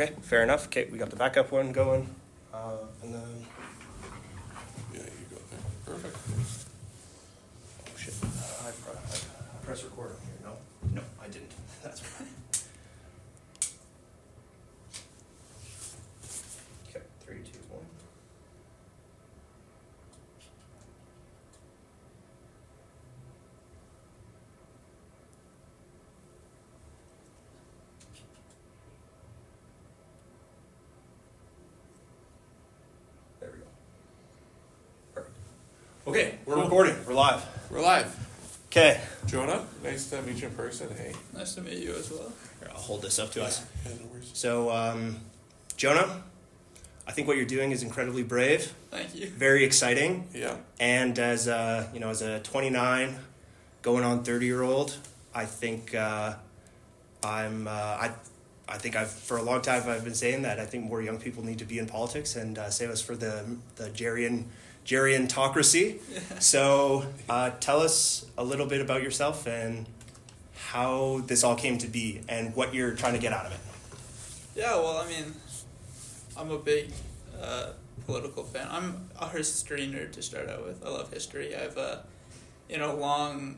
Okay, fair enough. Okay, we got the backup one going. And then... Yeah, you go there. Perfect. Oh, shit. I press record on here. No? No, I didn't. That's right. Okay, 3, 2, 1. There we go. Perfect. Okay, we're recording. We're live. We're live. Okay. Jonah, nice to meet you in person. Hey. Nice to meet you as well. Here, I'll hold this up to us. Yeah, no worries. So, Jonah, I think what you're doing is incredibly brave, Thank you. very exciting, Yeah. and as as a 29, going on 30-year-old, I think I think for a long time I've been saying that I think more young people need to be in politics and save us for the gerontocracy. So, tell us a little bit about yourself and how this all came to be and what you're trying to get out of it. Yeah, well, I mean, I'm a big political fan. I'm a history nerd to start out with. I love history. I've, long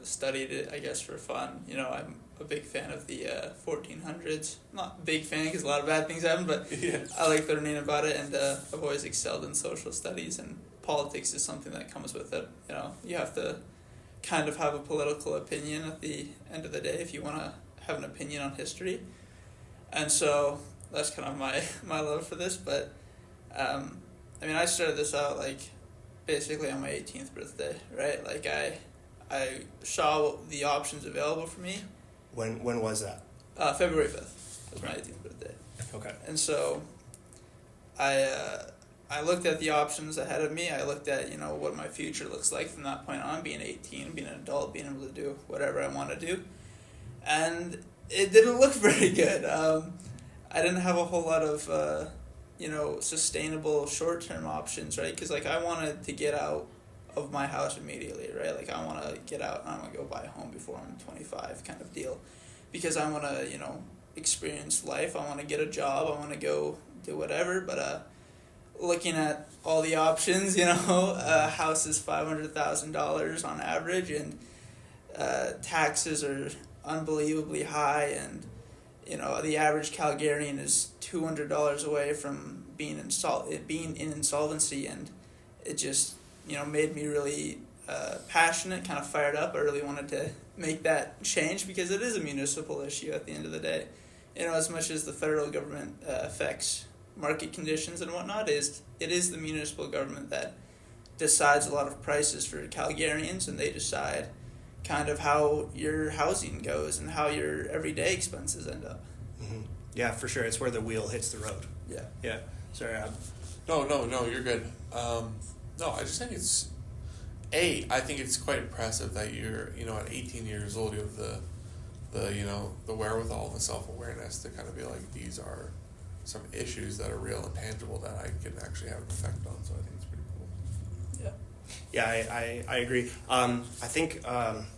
studied it, I guess, for fun. I'm a big fan of the 1400s. Not a big fan because a lot of bad things happened, but Yeah. I like learning about it, and I've always excelled in social studies, and politics is something that comes with it. You have to kind of have a political opinion at the end of the day if you want to have an opinion on history. And so that's kind of my love for this. But, I started this out, basically on my 18th birthday, right? I saw the options available for me. When was that? February 5th was my 18th birthday. Okay. And so I looked at the options ahead of me. I looked at, what my future looks like from that point on, being 18, being an adult, being able to do whatever I want to do. And it didn't look very good. I didn't have a whole lot of, sustainable short-term options, right? Because, I wanted to get out of my house immediately, right? I want to get out and I want to go buy a home before I'm 25 kind of deal. Because I want to, experience life. I want to get a job. I want to go do whatever. But looking at all the options, a house is $500,000 on average, and taxes are unbelievably high, and the average Calgarian is $200 away from being in insolvency, and it just made me really passionate, kind of fired up. I really wanted to make that change because it is a municipal issue at the end of the day. As much as the federal government affects market conditions and whatnot, it is the municipal government that decides a lot of prices for Calgarians, and they decide kind of how your housing goes and how your everyday expenses end up. Mm-hmm. Yeah, for sure. It's where the wheel hits the road. Yeah. Yeah. Sorry. No, you're good. No, I just think I think it's quite impressive that you're, at 18 years old, you have the wherewithal and the self-awareness to kind of be like, these are some issues that are real and tangible that I can actually have an effect on. So I think it's pretty cool. Yeah. Yeah, I agree. I think,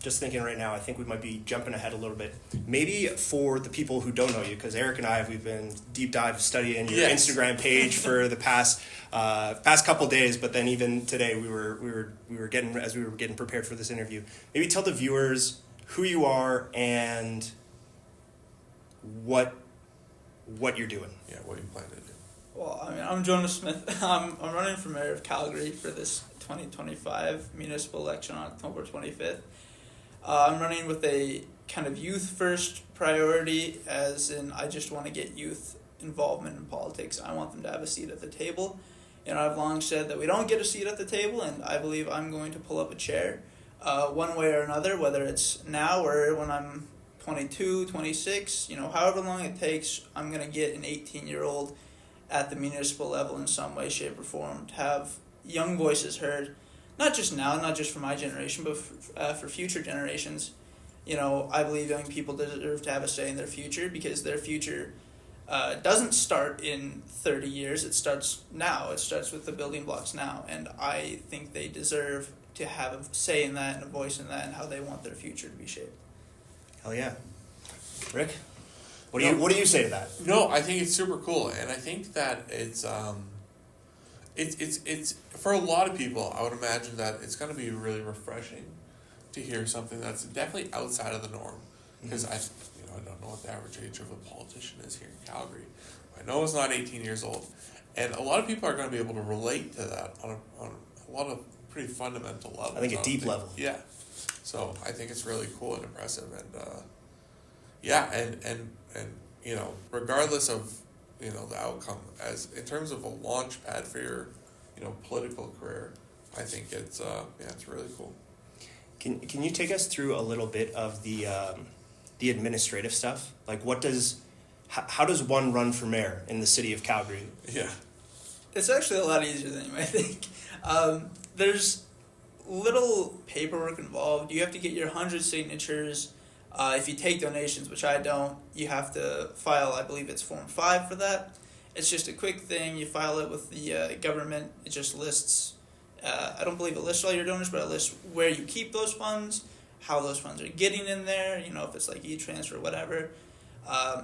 just thinking right now, I think we might be jumping ahead a little bit. Maybe for the people who don't know you, because Erik and we've been deep dive studying your Instagram page for the past couple days, but then even today we were getting prepared for this interview. Maybe tell the viewers who you are and what you're doing. Yeah, what you plan to do. Well, I'm Jonah Smith. I'm running for mayor of Calgary for this 2025 municipal election on October 25th. I'm running with a kind of youth-first priority, as in I just want to get youth involvement in politics. I want them to have a seat at the table. I've long said that we don't get a seat at the table, and I believe I'm going to pull up a chair one way or another, whether it's now or when I'm 22, 26, however long it takes, I'm going to get an 18-year-old at the municipal level in some way, shape, or form to have young voices heard, not just now, not just for my generation, but for future generations. I believe young people deserve to have a say in their future because their future doesn't start in 30 years. It starts now. It starts with the building blocks now. And I think they deserve to have a say in that and a voice in that and how they want their future to be shaped. Hell yeah. Rick? What do you say to that? No, I think it's super cool, and I think that it's for a lot of people. I would imagine that it's going to be really refreshing to hear something that's definitely outside of the norm. Because I don't know what the average age of a politician is here in Calgary. I know it's not 18 years old, and a lot of people are going to be able to relate to that on a lot of pretty fundamental levels. I think a deep level. Yeah. So I think it's really cool and impressive, and and regardless of the outcome, as in terms of a launch pad for your political career, I think it's really cool. Can you take us through a little bit of the administrative stuff? Like, how does one run for mayor in the city of Calgary? Yeah. It's actually a lot easier than you might think. There's little paperwork involved. You have to get your 100 signatures. If you take donations, which I don't, you have to file, I believe it's Form 5 for that. It's just a quick thing. You file it with the government. It just lists, I don't believe it lists all your donors, but it lists where you keep those funds, how those funds are getting in there, if it's like e-transfer or whatever.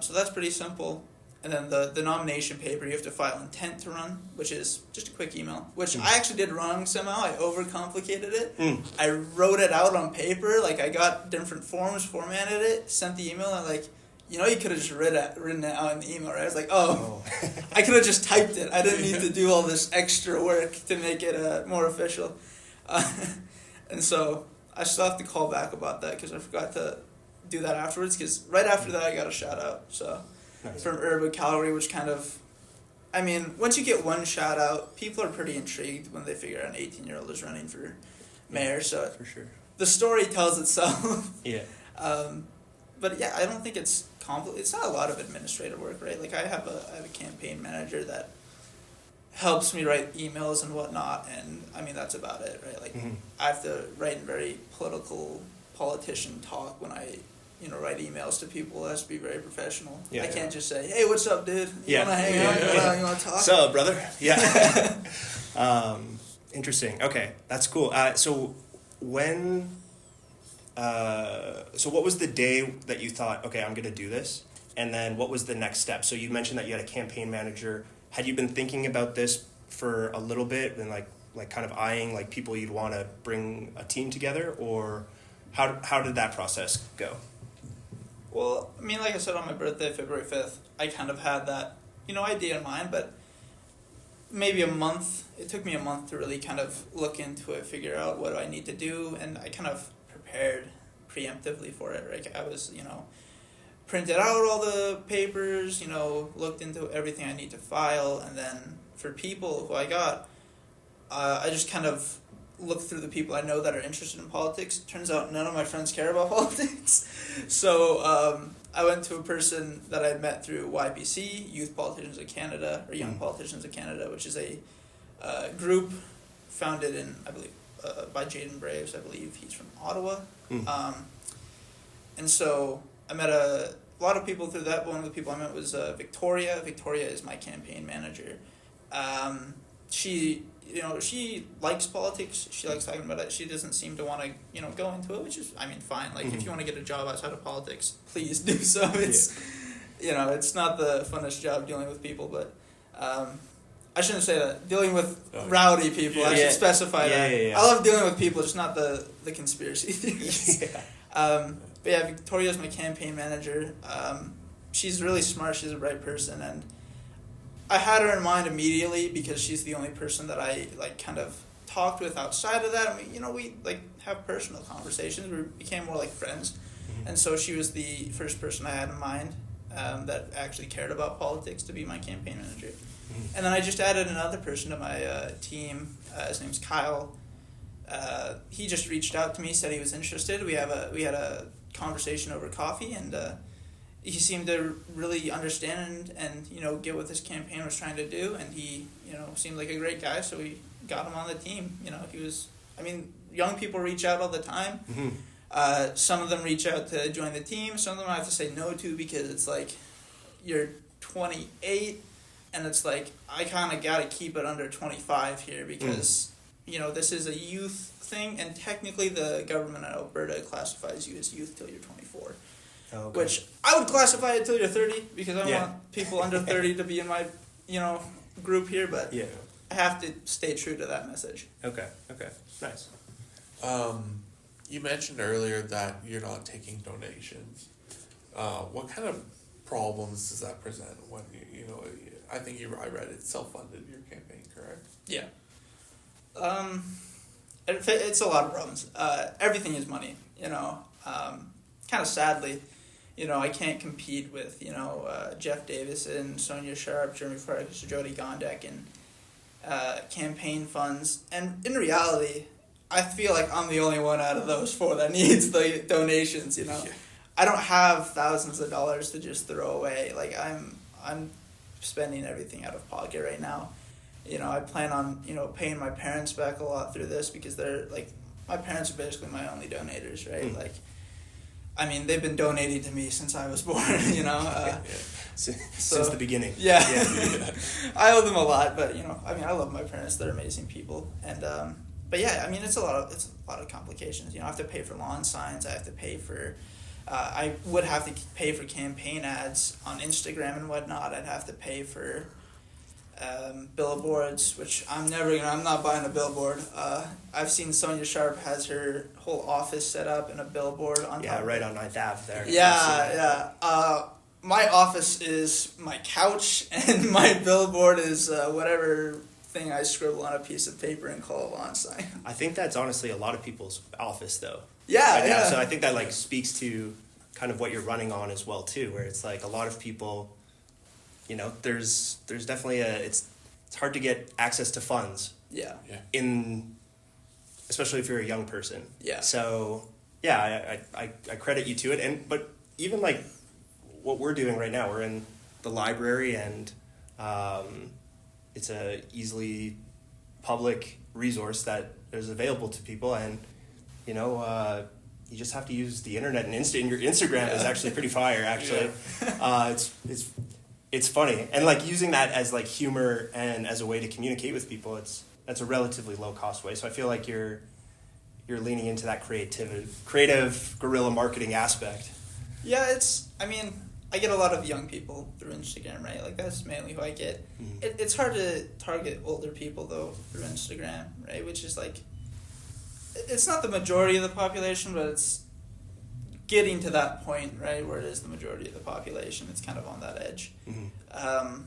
So that's pretty simple. And then the nomination paper, you have to file intent to run, which is just a quick email, which I actually did wrong somehow. I overcomplicated it. I wrote it out on paper. Like, I got different forms, formatted it, sent the email, and you could have just written it out in the email, right? I was like, I could have just typed it. I didn't need to do all this extra work to make it more official. And so I still have to call back about that because I forgot to do that afterwards, because right after that I got a shout out. So. Nice. From Erik and Calgary, which kind of, once you get one shout out, people are pretty intrigued when they figure out an 18-year-old is running for mayor. So for sure, the story tells itself. Yeah. But yeah, I don't think it's complicated. It's not a lot of administrative work, right? Like, I have a campaign manager that helps me write emails and whatnot, and that's about it, right? Like, I have to write in very politician talk when I write emails to people. It has to be very professional. Yeah, I can't just say, "Hey, what's up, dude? You want to hang out? You want to talk?" What's up, brother? Yeah. Interesting. Okay, that's cool. So what was the day that you thought, okay, I'm going to do this? And then what was the next step? So you mentioned that you had a campaign manager. Had you been thinking about this for a little bit and like kind of eyeing like people you'd want to bring a team together, or how did that process go? Well, like I said, on my birthday, February 5th, I kind of had that, idea in mind, but maybe it took me a month to really kind of look into it, figure out what do I need to do, and I kind of prepared preemptively for it, right? I was, printed out all the papers, looked into everything I need to file, and then for people who I got, I just kind of look through the people I know that are interested in politics. Turns out none of my friends care about politics. So I went to a person that I had met through YPC, Youth Politicians of Canada, or Young Politicians of Canada, which is a group founded in, I believe, by Jaden Braves. I believe he's from Ottawa. And so I met a lot of people through that. One of the people I met was Victoria. Victoria is my campaign manager. She likes politics. She likes talking about it. She doesn't seem to want to, go into it, which is, fine. Like, if you want to get a job outside of politics, please do so. It's, it's not the funnest job dealing with people, but I shouldn't say that. Dealing with rowdy people, I should specify that. Yeah. I love dealing with people, just not the conspiracy theories. But yeah, Victoria's my campaign manager. She's really smart. She's a bright person, and I had her in mind immediately because she's the only person that I kind of talked with outside of that. We have personal conversations. We became more like friends, and so she was the first person I had in mind that actually cared about politics to be my campaign manager. And then I just added another person to my team. His name's Kyle. He just reached out to me, said he was interested. We had a conversation over coffee, and he seemed to really understand and get what this campaign was trying to do, and he seemed like a great guy, so we got him on the team. He was, young people reach out all the time. Some of them reach out to join the team, some of them I have to say no to because it's like, you're 28, and it's like, I kind of got to keep it under 25 here because this is a youth thing, and technically the government of Alberta classifies you as youth till you're 24. Okay. which I would classify it till you're 30 because I Yeah. want people under 30 to be in my, group here, but Yeah. I have to stay true to that message. Okay. Nice. You mentioned earlier that you're not taking donations. What kind of problems does that present when I think I read it self-funded your campaign, correct? Yeah. It's a lot of problems. Everything is money, kind of sadly, I can't compete with, Jeff Davison, Sonia Sharp, Jeremy Farkas, Jody Gondek, and campaign funds. And in reality, I feel like I'm the only one out of those four that needs the donations, Yeah. I don't have thousands of dollars to just throw away. Like, I'm spending everything out of pocket right now. I plan on, paying my parents back a lot through this because they're, like, my parents are basically my only donators, right? Like, I mean, they've been donating to me since I was born, Since the beginning. Yeah. I owe them a lot, but, I love my parents. They're amazing people. And, but yeah, I mean, it's a lot of complications. I have to pay for lawn signs. I have to pay for, I would have to pay for campaign ads on Instagram and whatnot. I'd have to pay for billboards, which I'm not buying a billboard. I've seen Sonia Sharp has her whole office set up in a billboard on top. Right on 9th Ave there. Yeah. My office is my couch, and my billboard is whatever thing I scribble on a piece of paper and call a lawn sign. I think that's honestly a lot of people's office, though. Yeah, right now. yeah. So I think that speaks to kind of what you're running on as well too, where it's like a lot of people, there's definitely it's hard to get access to funds. Yeah. Especially if you're a young person. Yeah. So yeah, I credit you to it, but even like what we're doing right now, we're in the library, and it's a easily public resource that is available to people, and you just have to use the internet and your Instagram is actually pretty fire. Actually, it's funny, and like using that as like humor and as a way to communicate with people. That's a relatively low cost way. So I feel like you're leaning into that creative guerrilla marketing aspect. Yeah, I get a lot of young people through Instagram, right? Like, that's mainly who I get. Mm-hmm. It's hard to target older people, though, through Instagram, right? Which is, like, it's not the majority of the population, but it's getting to that point, right, where it is the majority of the population. It's kind of on that edge. Mm-hmm.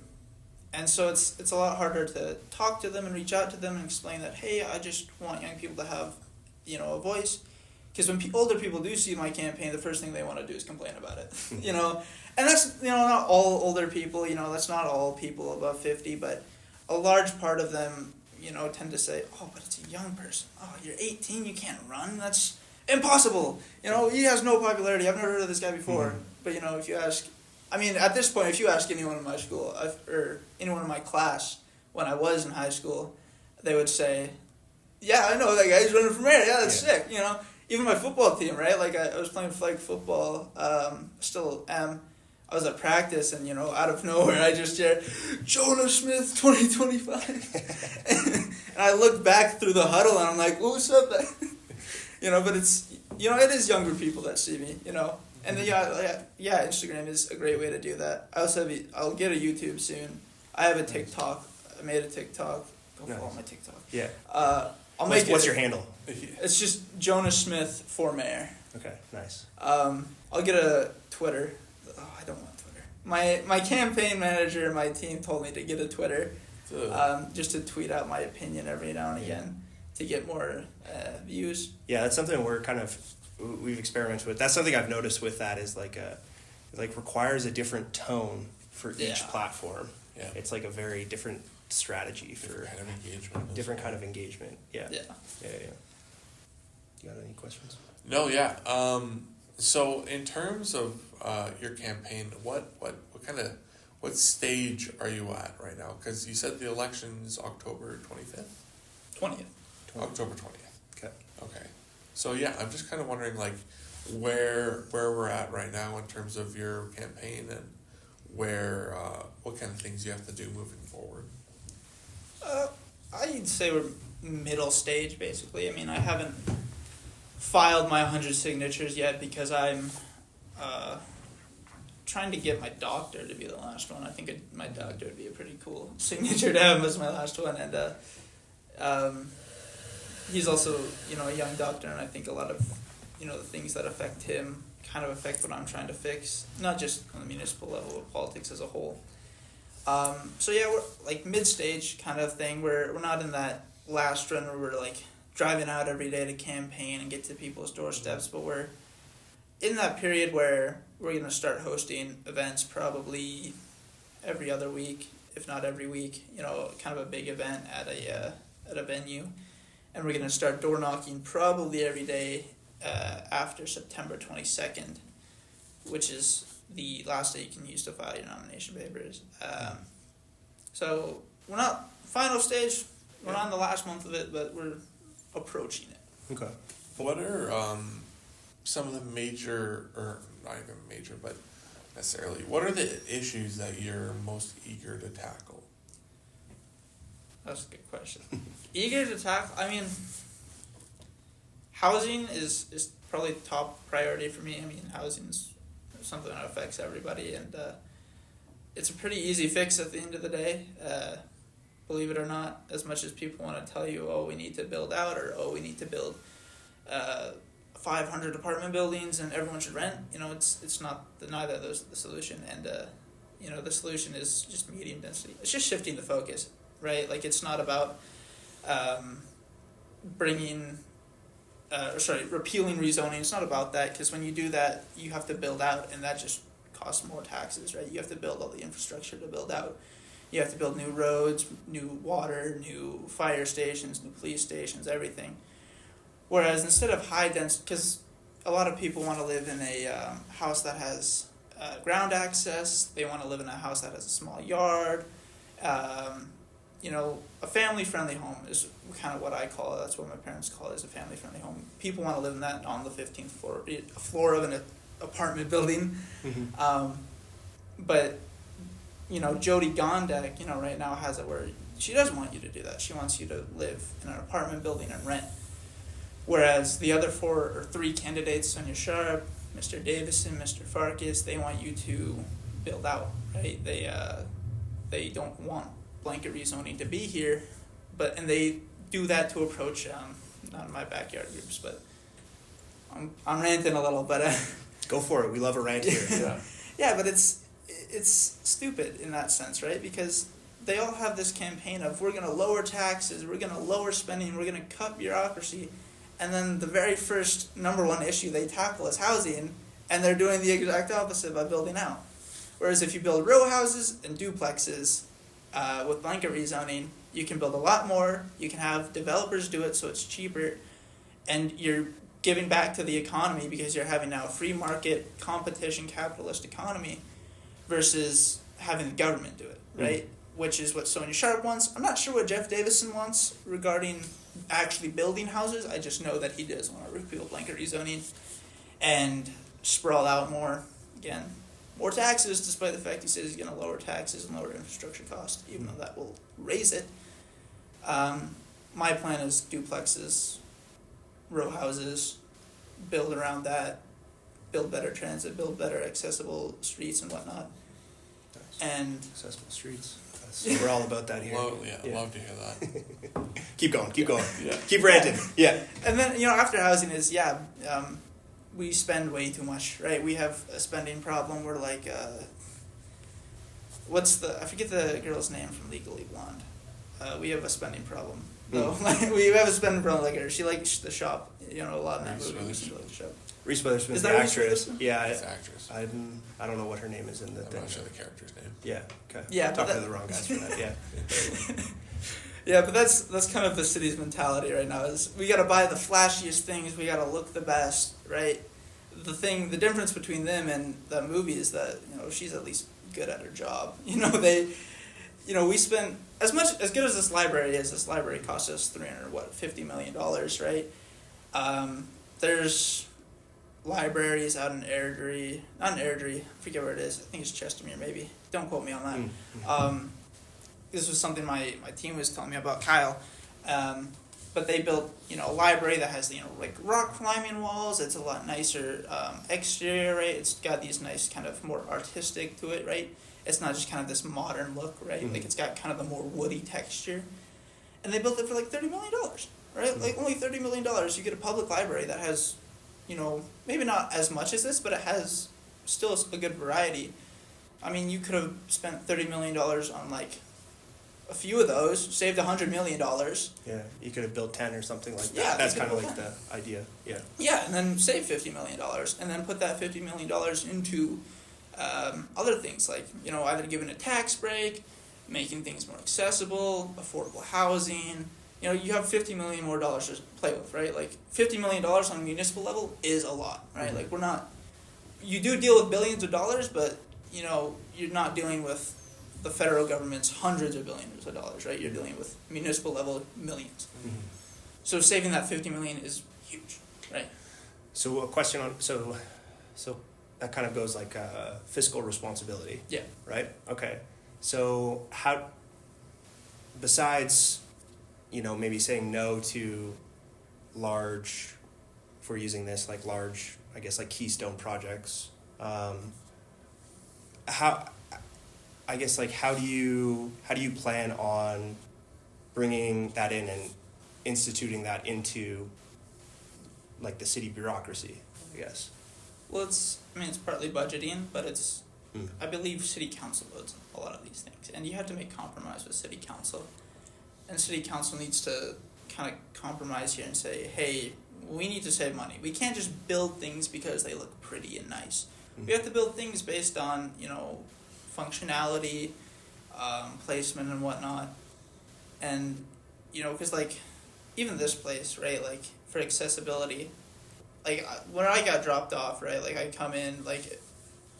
And so it's a lot harder to talk to them and reach out to them and explain that, hey, I just want young people to have, a voice. Because when older people do see my campaign, the first thing they want to do is complain about it, And that's, not all older people, that's not all people above 50, but a large part of them, tend to say, oh, but it's a young person. Oh, you're 18, you can't run? That's impossible. He has no popularity. I've never heard of this guy before. Mm-hmm. But, if you ask, at this point, if you ask anyone in my school, or anyone in my class when I was in high school, they would say, yeah, I know that guy, he's running for mayor. Yeah, that's sick, Even my football team, right? Like, I was playing flag football, still am. I was at practice, and, out of nowhere, I just hear, Jonah Smith, 2025. And I look back through the huddle, and I'm like, what's up? But it's, it is younger people that see me, And then, Instagram is a great way to do that. I also I'll get a YouTube soon. I have a TikTok. I made a TikTok. Go follow my TikTok. Yeah. What's your handle? It's just Jonah Smith for mayor. Okay, nice. I'll get a Twitter. Oh, I don't want Twitter. My campaign manager and my team told me to get a Twitter, just to tweet out my opinion every now and again to get more views. Yeah, that's something we've experimented with. That's something I've noticed with that is it requires a different tone for each platform. Yeah. It's like a very different strategy for different kind of engagement. Yeah. You got any questions? No, yeah. So in terms of your campaign, what stage are you at right now? Because you said the election's October 25th? 20th. October 20th. Okay. So yeah, I'm just kind of wondering where we're at right now in terms of your campaign and what kind of things you have to do moving forward. I'd say we're middle stage, basically. I haven't filed my 100 signatures yet because I'm trying to get my doctor to be the last one. I think my doctor would be a pretty cool signature to have as my last one. And he's also, a young doctor, and I think a lot of, the things that affect him kind of affect what I'm trying to fix, not just on the municipal level, but politics as a whole. So yeah, we're like mid-stage kind of thing. We're not in that last run where we're like driving out every day to campaign and get to people's doorsteps, but we're in that period where we're going to start hosting events probably every other week, if not every week, kind of a big event at a venue. And we're going to start door knocking probably every day after September 22nd, which is the last day you can use to file your nomination papers. So we're not final stage, we're not in the last month of it, but we're approaching it. Okay. What are some of the major, or not even major, but necessarily, what are the issues that you're most eager to tackle? That's a good question. Eager to tackle, I mean, housing is probably top priority for me. I mean, housing is something that affects everybody, and it's a pretty easy fix at the end of the day. Believe it or not, as much as people want to tell you, oh, we need to build out, or oh, we need to build 500 apartment buildings and everyone should rent, it's not, neither of those the solution. And the solution is just medium density. It's just shifting the focus, right? Like, it's not about repealing rezoning. It's not about that, because when you do that, you have to build out, and that just costs more taxes, right? You have to build all the infrastructure to build out. You have to build new roads, new water, new fire stations, new police stations, everything. Whereas instead of high density, because a lot of people want to live in a house that has ground access, they want to live in a house that has a small yard. A family-friendly home is kind of what I call it. That's what my parents call it, is a family-friendly home. People want to live in that on the 15th floor of an apartment building. Mm-hmm. But Jody Gondek, right now has it where she doesn't want you to do that. She wants you to live in an apartment building and rent. Whereas the other 4 or 3 candidates, Sonia Sharp, Mr. Davison, Mr. Farkas, they want you to build out, right? They don't want blanket rezoning to be here, and they do that to approach not in my backyard groups, but I'm ranting a little, but go for it. We love a rant here. Yeah. Yeah, but it's stupid in that sense, right? Because they all have this campaign of, we're going to lower taxes, we're going to lower spending, we're going to cut bureaucracy, and then the very first number one issue they tackle is housing, and they're doing the exact opposite by building out. Whereas if you build row houses and duplexes with blanket rezoning, you can build a lot more, you can have developers do it so it's cheaper, and you're giving back to the economy because you're having now a free market, competition, capitalist economy versus having the government do it, right? Which is what Sonia Sharp wants. I'm not sure what Jeff Davison wants regarding actually building houses. I just know that he does want to repeal blanket rezoning and sprawl out more. Again, more taxes, despite the fact he says he's going to lower taxes and lower infrastructure costs, even though that will raise it. My plan is duplexes, row houses, build around that, build better transit, build better accessible streets and whatnot. Nice. And accessible streets. We're all about that here. Love to hear that. Keep going. Yeah. Keep ranting. Yeah. And then, after housing is, we spend way too much, right? We have a spending problem. We're like, I forget the girl's name from Legally Blonde. We have a spending problem. No, we have a spending problem like her. She likes the shop, a lot in that movie. She likes the shop. Reese Witherspoon's Is the that Reese actress. Witherspoon? Yeah, It's actress. I don't know what her name is in the I'm thing. not sure the character's name. Yeah. Okay. Yeah, but talking to the wrong guys for that. Yeah. Yeah, but that's kind of the city's mentality right now. Is we got to buy the flashiest things. We got to look the best, right? The difference between them and the movie is that she's at least good at her job. We spend as good as this library is. This library costs us $50 million, right? There's libraries out in Airdrie, not in Airdrie, I forget where it is. I think it's Chestermere, maybe. Don't quote me on that. This was something my team was telling me about, Kyle. but they built, a library that has, like rock climbing walls. It's a lot nicer exterior, right? It's got these nice kind of more artistic to it, right? It's not just kind of this modern look, right? Mm-hmm. Like it's got kind of the more woody texture. And they built it for like $30 million, right? Mm-hmm. Like only $30 million, you get a public library that has, maybe not as much as this, but it has still a good variety. I mean, you could have spent $30 million on like a few of those, saved $100 million. Yeah, you could have built 10 or something like that. Yeah, That's you could kind of have like built the idea. Yeah. Yeah, and then save $50 million, and then put that $50 million into other things, like, either giving a tax break, making things more accessible, affordable housing. You have $50 million more dollars to play with, right? Like, $50 million on a municipal level is a lot, right? Mm-hmm. Like, we're not... You do deal with billions of dollars, but, you're not dealing with the federal government's hundreds of billions of dollars, right? You're dealing with municipal level millions. Mm-hmm. So saving that $50 million is huge, right? So a question on so that kind of goes like fiscal responsibility. Yeah. Right. Okay. So how, besides, maybe saying no to large, if we're using this like large, I guess like keystone projects, how do you plan on bringing that in and instituting that into like the city bureaucracy, I guess? Well, it's partly budgeting, but it's, Mm. I believe city council votes a lot of these things. And you have to make compromise with city council. And city council needs to kind of compromise here and say, hey, we need to save money. We can't just build things because they look pretty and nice. Mm. We have to build things based on, functionality, placement and whatnot. And, because like, even this place, right, like for accessibility, like when I got dropped off, right, like I come in, like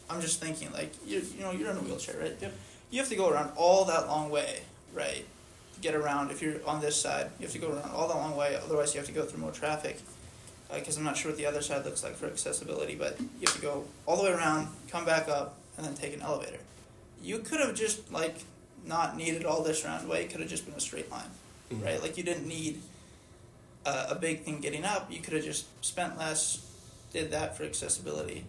I'm just thinking, like you're in a wheelchair, right? Yep. You have to go around all that long way, right? To get around. If you're on this side, you have to go around all that long way. Otherwise, you have to go through more traffic. Because I'm not sure what the other side looks like for accessibility, but you have to go all the way around, come back up, and then take an elevator. You could have just like not needed all this roundway. It could have just been a straight line, Mm. right? Like you didn't need a big thing getting up. You could have just spent less, did that for accessibility,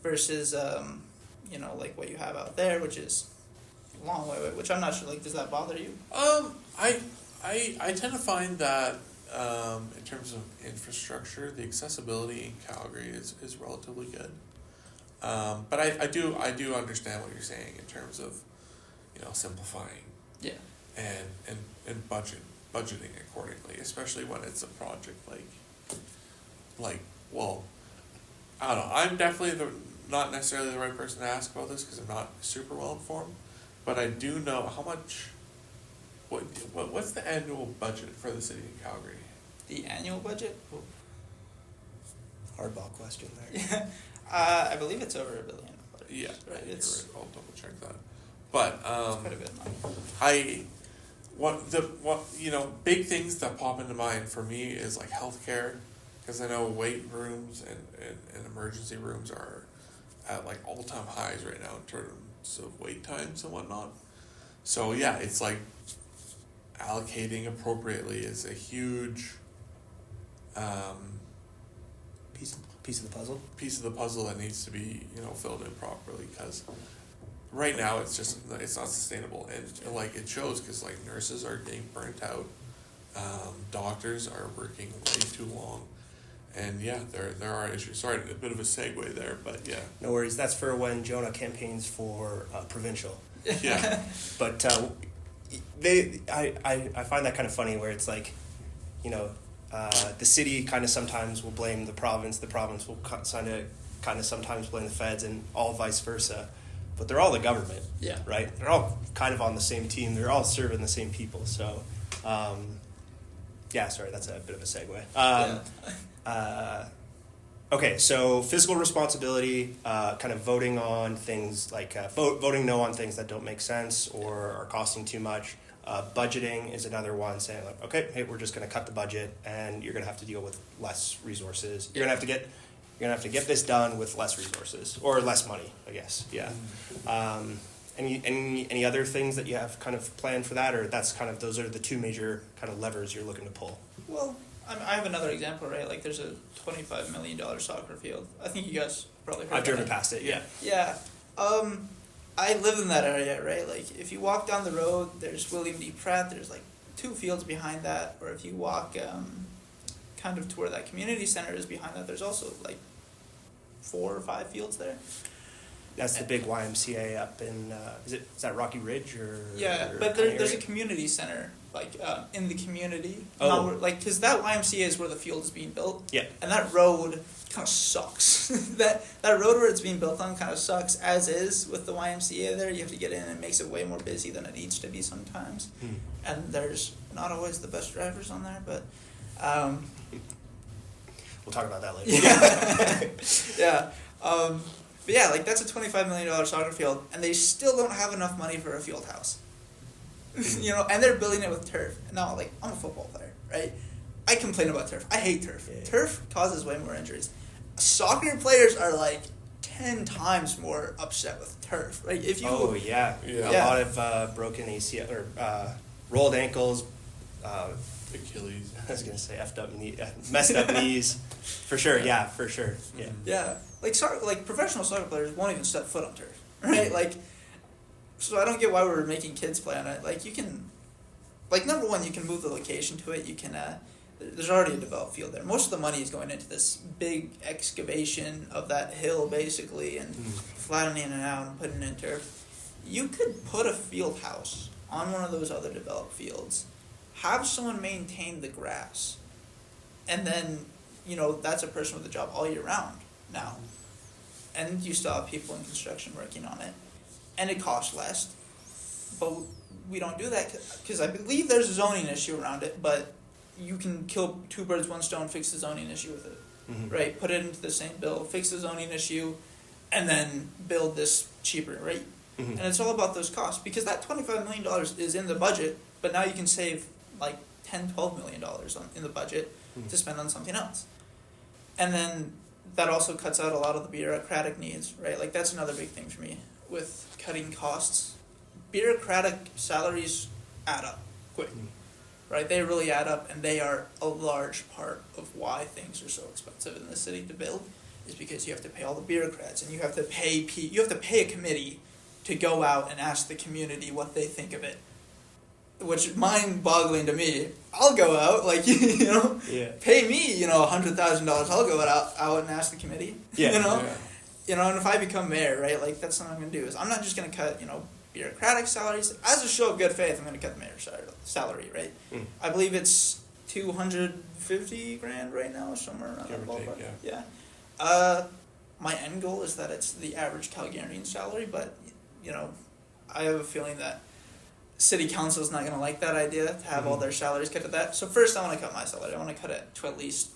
versus like what you have out there, which is a long way away. Which I'm not sure. Like, does that bother you? I tend to find that in terms of infrastructure, the accessibility in Calgary is relatively good. But I do understand what you're saying in terms of, simplifying. Yeah. And budgeting accordingly, especially when it's a project like well, I don't know. I'm definitely not necessarily the right person to ask about this because I'm not super well informed, but I do know how much. What's the annual budget for the city of Calgary? The annual budget? Hardball question there. I believe it's over $1 billion. Yeah, Right. you're It's right. I'll double check that. But it's quite a bit of money. big things that pop into mind for me is like healthcare, because I know wait rooms and emergency rooms are at like all-time highs right now in terms of wait times and whatnot. So yeah, it's like allocating appropriately is a huge Piece of the puzzle. piece of the puzzle that needs to be filled in properly, because right now it's not sustainable, and like it shows because like nurses are getting burnt out, doctors are working way too long, and yeah, there are issues. Sorry, a bit of a segue there, but yeah. No worries. That's for when Jonah campaigns for provincial. Yeah. But I find that kind of funny where it's like, the city kind of sometimes will blame the province will kind of sometimes blame the feds, and all vice versa. But they're all the government, Yeah. right? They're all kind of on the same team. They're all serving the same people. So, sorry, that's a bit of a segue. Okay, so fiscal responsibility, kind of voting on things like voting no on things that don't make sense or are costing too much. Budgeting is another one, saying like, okay, hey, we're just going to cut the budget, and you're going to have to deal with less resources. You're going to have to get this done with less resources or less money, I guess. Yeah. Any other things that you have kind of planned for that, or that's kind of those are the two major kind of levers you're looking to pull? Well, I have another example, right? Like, there's a $25 million soccer field. I think you guys probably heard I've driven it. past it. Yeah. Yeah. I live in that area, right? Like, if you walk down the road, there's William D. Pratt. There's, like, 2 fields behind that. Or if you walk kind of to where that community center is behind that, there's also, like, 4 or 5 fields there. That's the big YMCA up in, is that Rocky Ridge or? Yeah, or but kind of there's a area? community center, like, in the community. Oh. Not where, like, because that YMCA is where the field is being built. Yeah. And that road kind of sucks. that road where it's being built on kind of sucks, as is with the YMCA there. You have to get in, and it makes it way more busy than it needs to be sometimes. And there's not always the best drivers on there, but... We'll talk about that later. Yeah. But yeah, like, that's a $25 million soccer field, and they still don't have enough money for a field house. You know, and they're building it with turf. Now, like, I'm a football player, right? I complain about turf. I hate turf. Yeah. Turf causes way more injuries. Soccer players are, like, 10 times more upset with turf, right? If you... Oh, yeah. Yeah. A lot of broken ACL, or rolled ankles, Achilles. I was going to say effed up messed up knees. For sure, yeah, for sure. Yeah. Yeah, like professional soccer players won't even step foot on turf, right? Like, so I don't get why we're making kids play on it. Like, you can, like, number one, you can move the location to it. You can, there's already a developed field there. Most of the money is going into this big excavation of that hill, basically, and flattening it out and putting in turf. You could put a field house on one of those other developed fields, have someone maintain the grass, and then, you know, that's a person with a job all year round now. And you still have people in construction working on it. And it costs less. But we don't do that because I believe there's a zoning issue around it, but you can kill 2 birds, 1 stone, fix the zoning issue with it. Right? Put it into the same bill, fix the zoning issue, and then build this cheaper, right? And it's all about those costs, because that $25 million is in the budget, but now you can save like $10-12 million in the budget to spend on something else. And then that also cuts out a lot of the bureaucratic needs, right? Like, that's another big thing for me with cutting costs. Bureaucratic salaries add up quick, right? They really add up, and they are a large part of why things are so expensive in the city to build, is because you have to pay all the bureaucrats, and you have to pay a committee to go out and ask the community what they think of it. Which is mind-boggling to me. I'll go out, like, you know, pay me, you know, $100,000. I'll go out and ask the committee. You know, and if I become mayor, right, like, that's what I'm gonna do. Is I'm not just gonna cut, you know, bureaucratic salaries. As a show of good faith, I'm gonna cut the mayor's salary, right? I believe it's $250,000 right now, somewhere around that ballpark. Yeah. My end goal is that it's the average Calgarian salary, but, you know, I have a feeling that City Council is not going to like that idea, to have all their salaries cut to that. So first, I want to cut my salary. I want to cut it to at least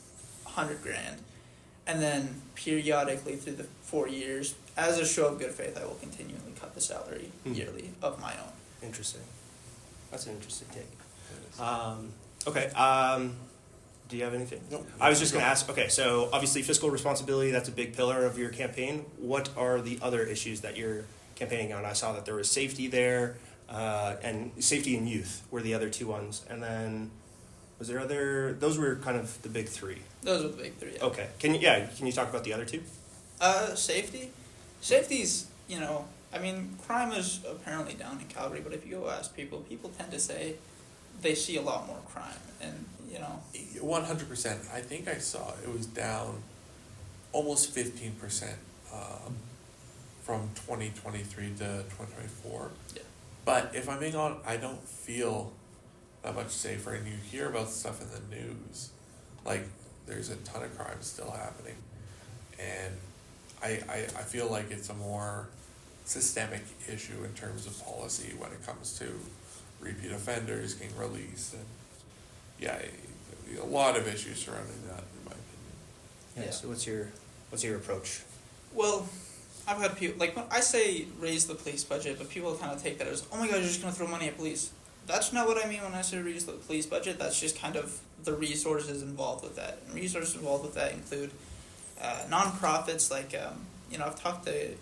$100,000, and then periodically through the 4 years, as a show of good faith, I will continually cut the salary yearly of my own. Interesting. That's an interesting take. Okay. Do you have anything? Nope. I was just going to ask. Okay, so obviously fiscal responsibility, that's a big pillar of your campaign. What are the other issues that you're campaigning on? I saw that there was safety there. And safety and youth were the other 2 ones, and then was there other? Those were kind of the big 3. Those are the big 3. Yeah. Okay. Can you talk about the other 2? Safety's, you know, I mean, crime is apparently down in Calgary, but if you go ask people tend to say they see a lot more crime, and, you know. 100%. I think I saw it was down almost 15% from 2023 to 2024. Yeah. But if I'm being honest, I don't feel that much safer. And you hear about stuff in the news, like there's a ton of crime still happening, and I feel like it's a more systemic issue in terms of policy when it comes to repeat offenders getting released, and a lot of issues surrounding that, in my opinion. Yeah. So what's your approach? Well, I've had people, like, when I say raise the police budget, but people kind of take that as, oh my god, you're just going to throw money at police. That's not what I mean when I say raise the police budget. That's just kind of the resources involved with that. And resources involved with that include nonprofits, like, you know, I've talked to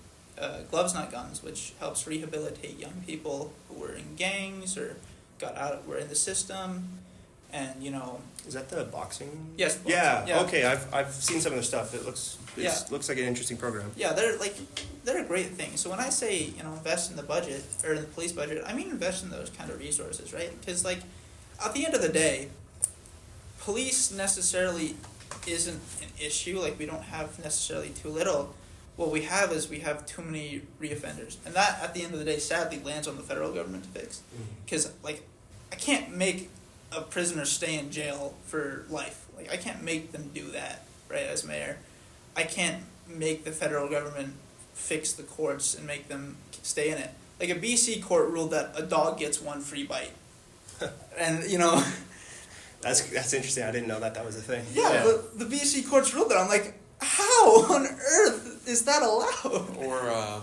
Gloves Not Guns, which helps rehabilitate young people who were in gangs or got out, were in the system, and Is that the boxing? Yes. Yeah. Yeah. Okay. I've seen some of the stuff. It looks like an interesting program. Yeah, they're a great thing. So when I say invest in the budget or in the police budget, I mean invest in those kind of resources, right? Because at the end of the day, police necessarily isn't an issue. Like, we don't have necessarily too little. What we have is we have too many reoffenders, and that at the end of the day sadly lands on the federal government to fix. Because I can't make a prisoner stay in jail for life. Like, I can't make them do that, right? As mayor, I can't make the federal government fix the courts and make them stay in it. Like, a BC court ruled that a dog gets one free bite, and That's interesting. I didn't know that was a thing. Yeah. The BC courts ruled that. I'm like, how on earth is that allowed? Or I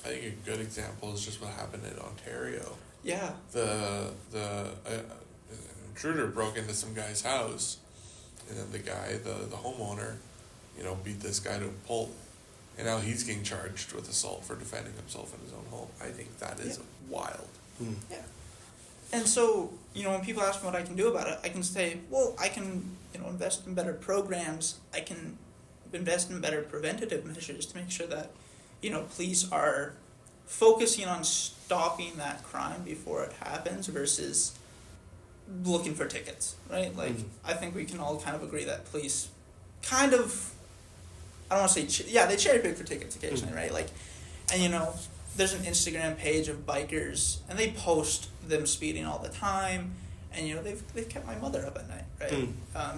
think a good example is just what happened in Ontario. Yeah. The intruder broke into some guy's house, and then the guy, the homeowner, beat this guy to a pulp, and now he's getting charged with assault for defending himself in his own home. I think that is wild. Yeah. And so, when people ask me what I can do about it, I can say, well, I can, invest in better programs. I can invest in better preventative measures to make sure that, police are focusing on stopping that crime before it happens versus looking for tickets, right? Like, I think we can all kind of agree that police kind of, I don't want to say, they cherry pick for tickets occasionally, right? Like, and there's an Instagram page of bikers, and they post them speeding all the time, and they've kept my mother up at night, right?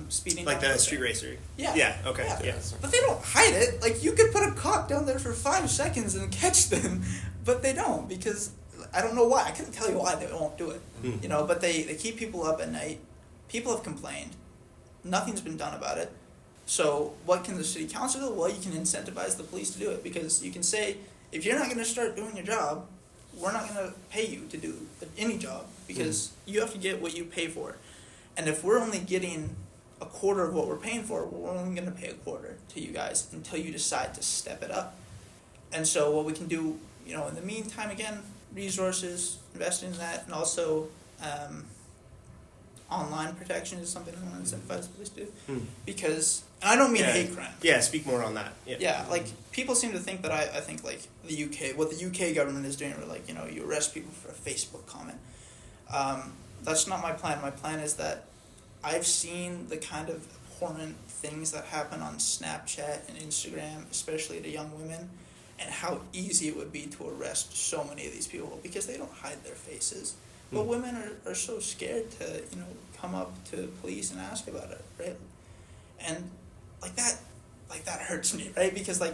Speeding like the street racer. Yeah. Yeah. Okay. Yeah. But they don't hide it. Like, you could put a cop down there for 5 seconds and catch them, but they don't, because I don't know why. I couldn't tell you why they won't do it. But they keep people up at night. People have complained. Nothing's been done about it. So what can the city council do? Well, you can incentivize the police to do it, because you can say, if you're not going to start doing your job, we're not going to pay you to do any job, because you have to get what you pay for. And if we're only getting a quarter of what we're paying for, we're only going to pay a quarter to you guys until you decide to step it up. And so what we can do, in the meantime, again, resources, investing in that, and also online protection is something I want to incentivize police to do. Because, and I don't mean hate crime. Yeah, speak more on that. Yeah, like, people seem to think that I think, like, the UK, what the UK government is doing, where, like, you arrest people for a Facebook comment. That's not my plan. My plan is that I've seen the kind of abhorrent things that happen on Snapchat and Instagram, especially to young women, and how easy it would be to arrest so many of these people, because they don't hide their faces. But women are so scared to, come up to police and ask about it, right? And that hurts me, right? Because, I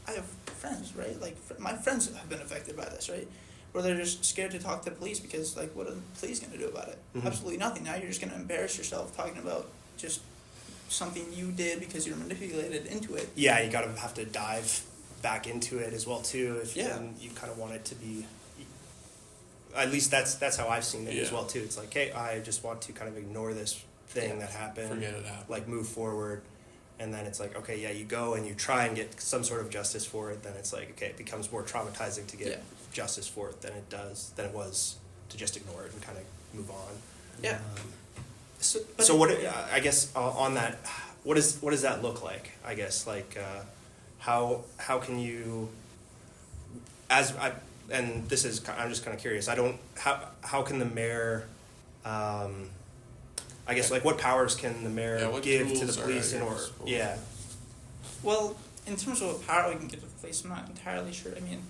have friends, right? Like, my friends have been affected by this, right? Where they're just scared to talk to police because, what are the police going to do about it? Absolutely nothing. Now you're just going to embarrass yourself talking about just something you did because you're manipulated into it. Yeah, you have to dive back into it as well too. And you kind of want it to be. At least that's how I've seen it as well too. It's like, hey, I just want to kind of ignore this thing that happened. Forget it happened. Move forward. And then it's like, okay, you go and you try and get some sort of justice for it. Then it's like, okay, it becomes more traumatizing to get justice for it than it was to just ignore it and kind of move on. Yeah. So what? I guess on that, what does that look like? I guess how can you, and this is, I'm just kind of curious. How can the mayor, I guess, what powers can the mayor give to the police in order? Yeah. Well, in terms of what power we can give to the police, I'm not entirely sure. I mean,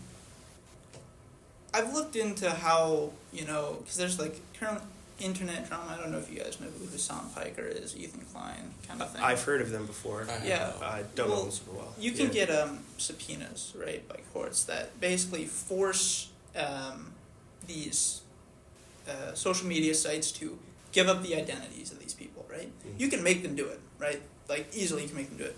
I've looked into how, because there's current internet drama. I don't know if you guys know who Hassan Piker is, Ethan Klein, kind of thing. I've heard of them before. I don't know them super well. You can get subpoenas, right, by courts that basically force these social media sites to give up the identities of these people, right? You can make them do it, right? Easily you can make them do it.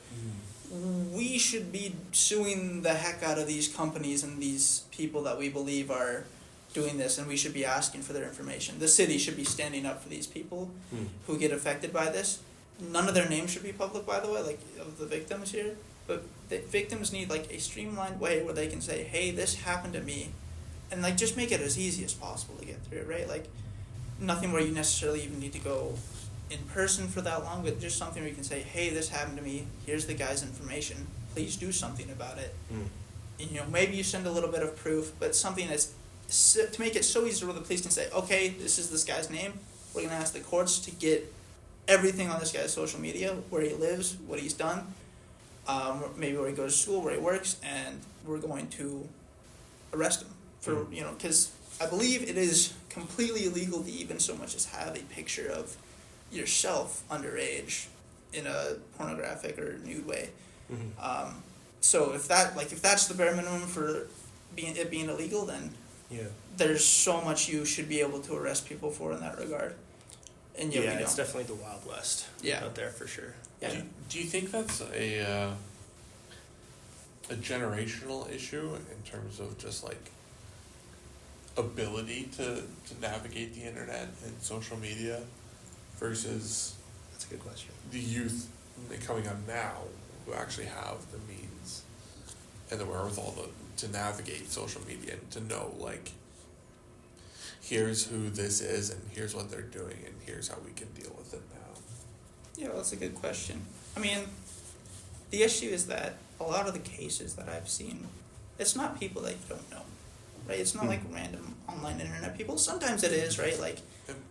We should be suing the heck out of these companies and these people that we believe are doing this, and we should be asking for their information. The city should be standing up for these people who get affected by this. None of their names should be public, by the way, of the victims here. But the victims need a streamlined way where they can say, hey, this happened to me, and just make it as easy as possible to get through, right? nothing where you necessarily even need to go in person for that long, but just something where you can say, hey, this happened to me, here's the guy's information, please do something about it. You know, maybe you send a little bit of proof, but something that's to make it so easy where the police can say, okay, this is this guy's name, we're going to ask the courts to get everything on this guy's social media, where he lives, what he's done, maybe where he goes to school, where he works, and we're going to arrest him for, you know, because I believe it is completely illegal to even so much as have a picture of yourself underage in a pornographic or nude way. So if that's the bare minimum for it being illegal, then there's so much you should be able to arrest people for in that regard. And yet we don't. It's definitely the Wild West out there for sure. Yeah. Do you think that's a generational issue in terms of just like ability to navigate the internet and social media versus That's a good question. the youth coming up now who actually have the means and the wherewithal to navigate social media and to know, like, here's who this is and here's what they're doing and here's how we can deal with it now? Yeah, well, that's a good question. I mean, the issue is that a lot of the cases that I've seen, it's not people that you don't know, right? It's not like random online internet people. Sometimes it is, right? Like,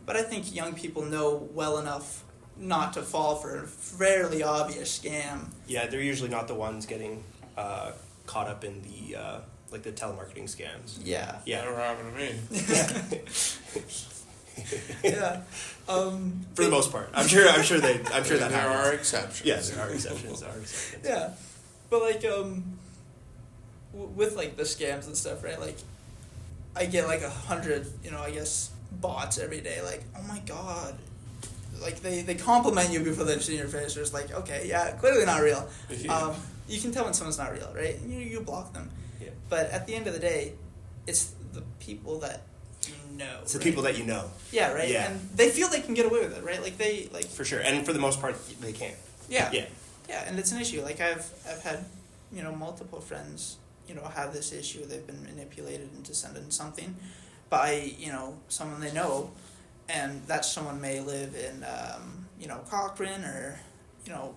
but I think young people know well enough not to fall for a fairly obvious scam. Yeah, they're usually not the ones getting caught up in the like the telemarketing scams. Yeah. Yeah. Never happened to me. Yeah. For the most part, I'm sure that There happens. are exceptions. Yes, there are exceptions. Yeah, but like with like the scams and stuff, right? Like, I get like 100, I guess bots every day. Like, oh my god, like they compliment you before they've seen your face. It's like, okay, yeah, clearly not real. Yeah. You can tell when someone's not real, right? You block them. Yeah. But at the end of the day, it's the people that you know. It's the right? people that you know. Yeah, right. Yeah. And they feel they can get away with it, right? Like For sure, and for the most part, they can. Yeah. Yeah. Yeah, and it's an issue. Like I've had, multiple friends, have this issue. They've been manipulated into sending something by, someone they know, and that someone may live in, Cochrane or,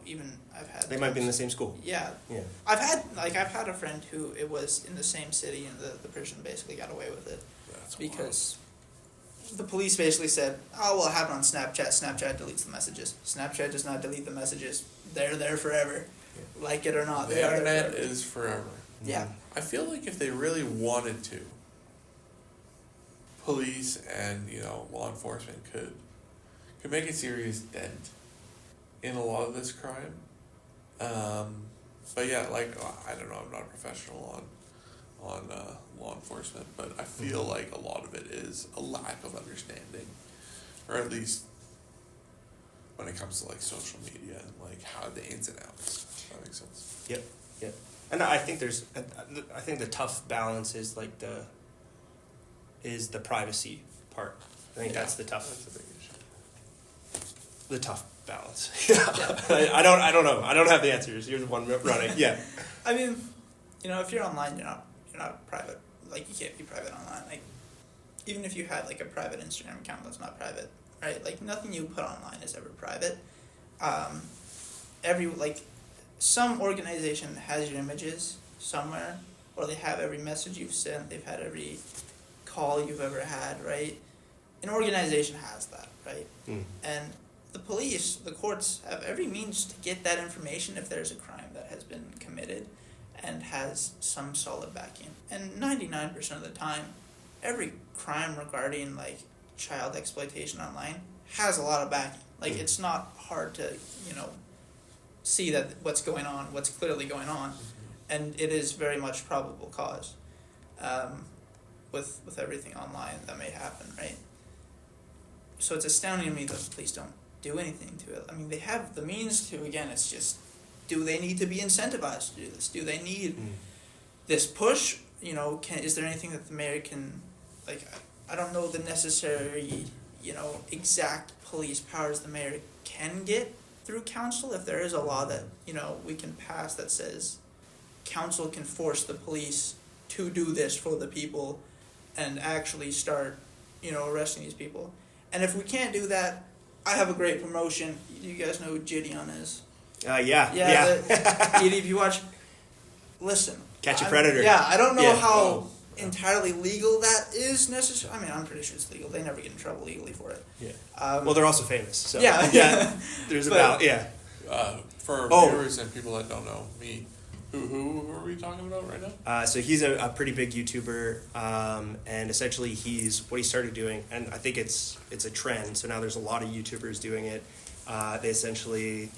even I've had. They might be in the same school. Yeah. Yeah. I've had a friend who it was in the same city, and the person basically got away with it. That's because the police basically said, oh, well, it happened on Snapchat. Snapchat deletes the messages. Snapchat does not delete the messages. They're there forever. Yeah. Like it or not, the they are internet there is forever. Yeah. I feel like if they really wanted to, police and, law enforcement could make a serious dent in a lot of this crime. But yeah, like, I don't know, I'm not a professional on law enforcement, but I feel like a lot of it is a lack of understanding, or at least when it comes to like social media and like how the ins and outs. If that makes sense. Yep. And I think the tough balance is like the privacy part. I think that's the tough. That's a big issue. The tough balance. I don't know. I don't have the answers. You're the one running. Yeah. I mean, if you're online, you're not private. Like, you can't be private online. Like, even if you had like a private Instagram account that's not private, right? Like, nothing you put online is ever private. Some organization has your images somewhere, or they have every message you've sent. They've had every call you've ever had, right? An organization has that, right? And the police, the courts have every means to get that information if there's a crime that has been committed and has some solid backing. And 99% of the time, every crime regarding like child exploitation online has a lot of backing. Like, it's not hard to, see that what's clearly going on, and it is very much probable cause with everything online that may happen, right? So it's astounding to me that the police don't do anything to it. I mean, they have the means to. Again, it's just, do they need to be incentivized to do this? Do they need this push? Is there anything that the mayor can, like, I don't know the necessary, exact police powers the mayor can get through council. If there is a law that, we can pass that says council can force the police to do this for the people and actually start, arresting these people. And if we can't do that, I have a great promotion. You guys know who Gideon is? Yeah. If you watch, listen. Catch a Predator. Yeah, I don't know how entirely legal that is necessarily. I mean, I'm pretty sure it's legal. They never get in trouble legally for it. Yeah. Well, they're also famous. So. Yeah. There's For viewers and people that don't know me, who are we talking about right now? So he's a pretty big YouTuber, and essentially what he started doing, and I think it's a trend. So now there's a lot of YouTubers doing it. They essentially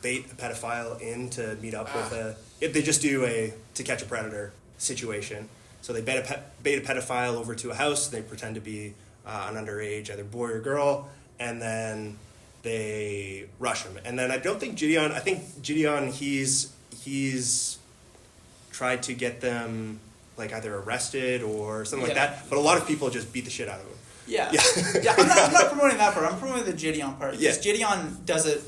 bait a pedophile in to meet up with they just do a To Catch a Predator situation. So they bait a pedophile over to a house. They pretend to be an underage, either boy or girl, and then they rush him. And then I think Gideon, he's tried to get them like either arrested or something like that. But a lot of people just beat the shit out of him. Yeah. I'm not promoting that part. I'm promoting the Gideon part. Because Gideon does it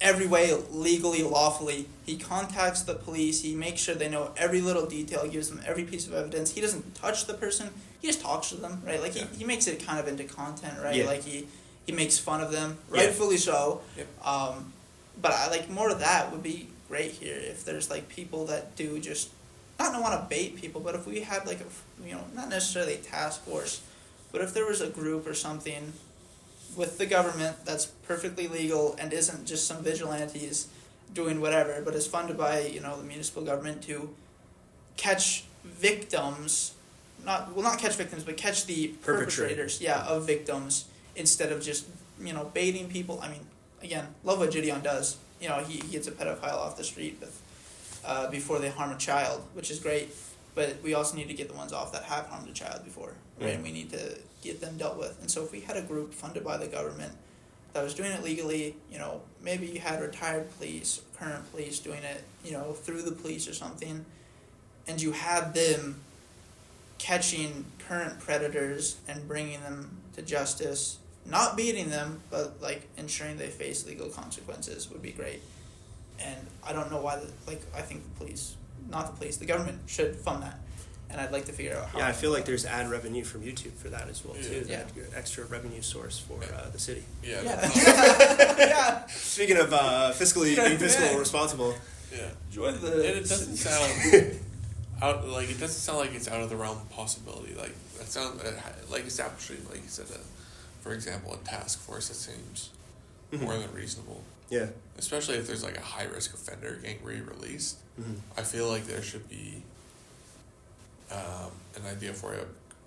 every way, legally, lawfully. He contacts the police. He makes sure they know every little detail. He gives them every piece of evidence. He doesn't touch the person. He just talks to them, right? Like, he makes it kind of into content, right? Yeah. Like, he makes fun of them, rightfully so. Yep. But I like more of that would be great here if there's, like, people that do just not want to bait people, but if we had, like, not necessarily a task force, but if there was a group or something with the government that's perfectly legal and isn't just some vigilantes doing whatever, but is funded by, the municipal government to catch victims, not catch victims, but catch the perpetrators, of victims, instead of just, baiting people. I mean, again, love what Gideon does. He gets a pedophile off the street before they harm a child, which is great. But we also need to get the ones off that have harmed a child before, right? Yeah. And we need to get them dealt with. And so if we had a group funded by the government that was doing it legally, maybe you had retired police, current police doing it, through the police or something, and you had them catching current predators and bringing them to justice, not beating them, but, like, ensuring they face legal consequences would be great. And I don't know why, I think the government should fund that. And I'd like to figure out how. Yeah, I feel like there's ad revenue from YouTube for that as well, too. Yeah. Extra revenue source for the city. Yeah. Yeah. Speaking of being fiscally responsible. Yeah. Join the. And it doesn't sound it doesn't sound like it's out of the realm of possibility. Like, that sounds like establishing, like you said, for example, a task force that seems more than reasonable. Yeah. Especially if there's, like, a high-risk offender getting re-released. I feel like there should be an idea for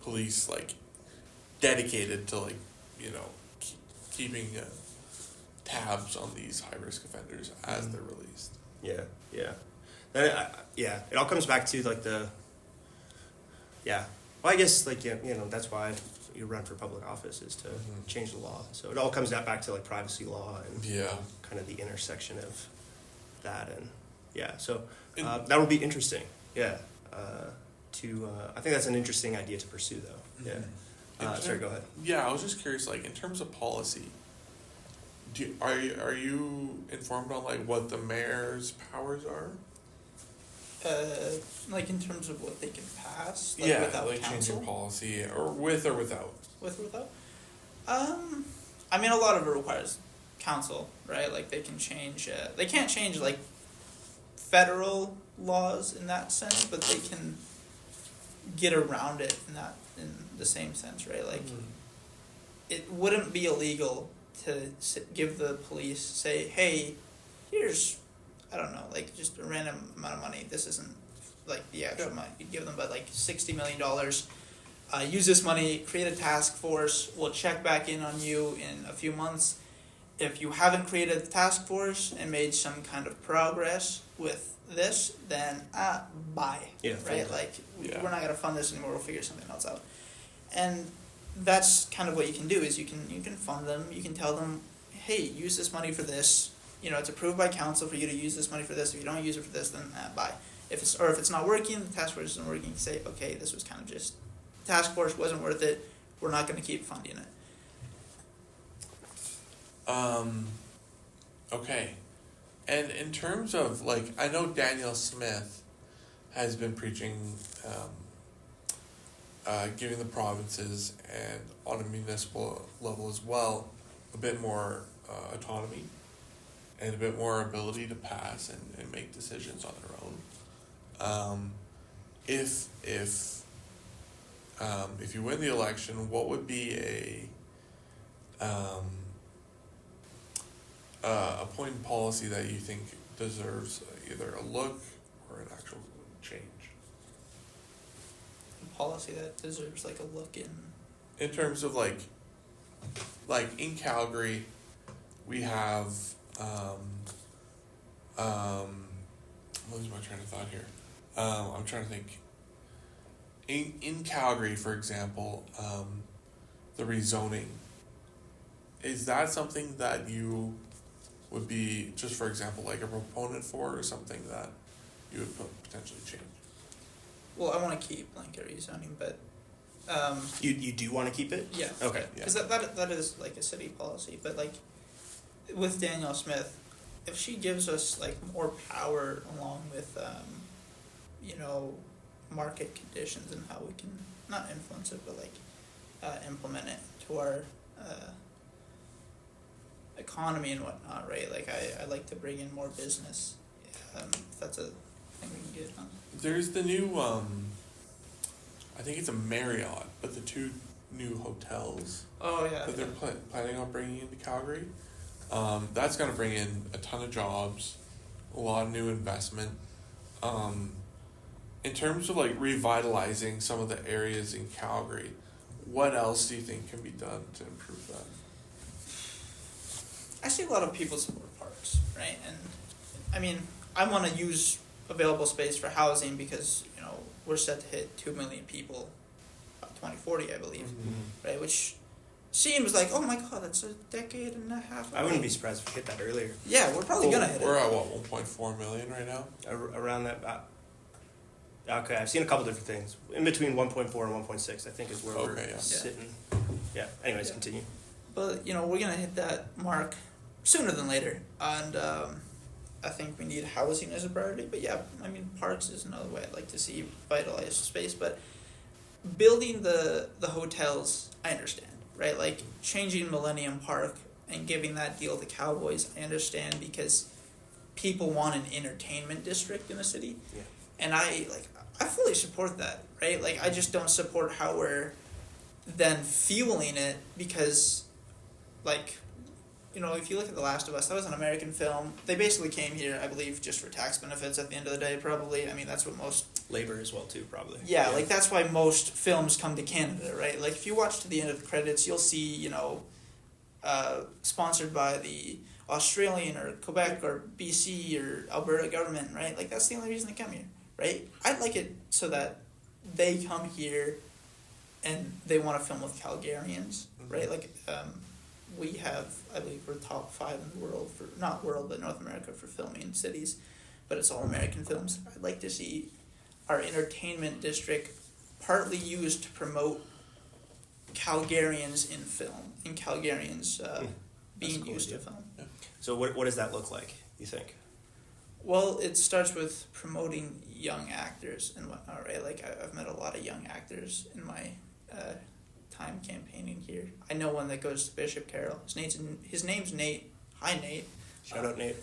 police, like, dedicated to, like, keeping tabs on these high-risk offenders as they're released. Yeah. It all comes back to, like, well, I guess, like, that's why you run for public office, is to change the law. So it all comes back to, like, privacy law and kind of the intersection of that. And so that would be interesting. I think that's an interesting idea to pursue, though. Sorry, go ahead. Yeah, I was just curious, like, in terms of policy, are you informed on, like, what the mayor's powers are? Like, in terms of what they can pass, without council? changing policy, or with or without. With or without? I mean, a lot of it requires council, right? Like, they can change. They can't change, like, federal laws in that sense, but they can get around it in the same sense, right? Like, it wouldn't be illegal to give the police, say, hey, here's, I don't know, like, just a random amount of money. This isn't, like, the actual money. You'd give them, but, like, $60 million. Use this money, create a task force. We'll check back in on you in a few months. If you haven't created a task force and made some kind of progress with this, then bye. Yeah, right? Like, we're not going to fund this anymore. We'll figure something else out. And that's kind of what you can do, is you can fund them. You can tell them, hey, use this money for this. It's approved by council for you to use this money for this. If you don't use it for this, then bye. If it's not working, the task force isn't working, say, okay, this was kind of just, task force wasn't worth it. We're not going to keep funding it. Okay. And in terms of, like, I know Daniel Smith has been preaching giving the provinces and on a municipal level as well a bit more autonomy and a bit more ability to pass and make decisions on their own. If you win the election, what would be a point in policy that you think deserves either a look or an actual change? A policy that deserves like a look in terms of like in Calgary, we have I'm losing my train of thought here. I'm trying to think. In Calgary, for example, the rezoning, is that something that you would be, just for example, like a proponent for, or something that you would potentially change? Well, I want to keep blanket rezoning, but You do want to keep it? yeah, Okay. because that is like a city policy. But like with Danielle Smith, if she gives us like more power along with market conditions and how we can not influence it, but like implement it to our economy and whatnot, right? Like I like to bring in more business. If that's a thing we can get on. There's the new, I think it's a Marriott, but the 2 new hotels Oh yeah. that they're planning on bringing into Calgary. That's going to bring in a ton of jobs, a lot of new investment. In terms of like revitalizing some of the areas in Calgary, what else do you think can be done to improve that? I see a lot of people support parks, right? And I mean, I want to use available space for housing because we're set to hit 2 million people by 2040, I believe, right? Which seems like, oh my god, that's a decade and a half away. I wouldn't be surprised if we hit that earlier. Yeah, we're probably gonna hit it. We're at what, 1.4 million right now? Around that. Okay, I've seen a couple different things. In between 1.4 and 1.6, I think is where we're sitting. Yeah. Anyways, continue. But we're gonna hit that mark sooner than later, and I think we need housing as a priority. But yeah, I mean, parks is another way I'd like to see vitalize space. But building the hotels, I understand, right? Like changing Millennium Park and giving that deal to Cowboys, I understand because people want an entertainment district in the city. Yeah. And I fully support that, right? Like I just don't support how we're then fueling it because, like, if you look at The Last of Us, that was an American film. They basically came here, I believe, just for tax benefits at the end of the day, probably. I mean, that's what most... Labor as well, too, probably. Yeah, like that's why most films come to Canada, right? Like if you watch to the end of the credits, you'll see, sponsored by the Australian or Quebec or BC or Alberta government, right? Like that's the only reason they come here, right? I'd like it so that they come here and they want to film with Calgarians, right? Like we have, I believe we're top 5 in the world for, not world, but North America for filming cities, but it's all American films. I'd like to see our entertainment district partly used to promote Calgarians in film and Calgarians being cool, used yeah. to film. Yeah. So what does that look like, you think? Well, it starts with promoting young actors and whatnot, right? Like I've met a lot of young actors in my time campaigning here. I know one that goes to Bishop Carroll. His name's Nate. Hi, Nate. Shout out, Nate.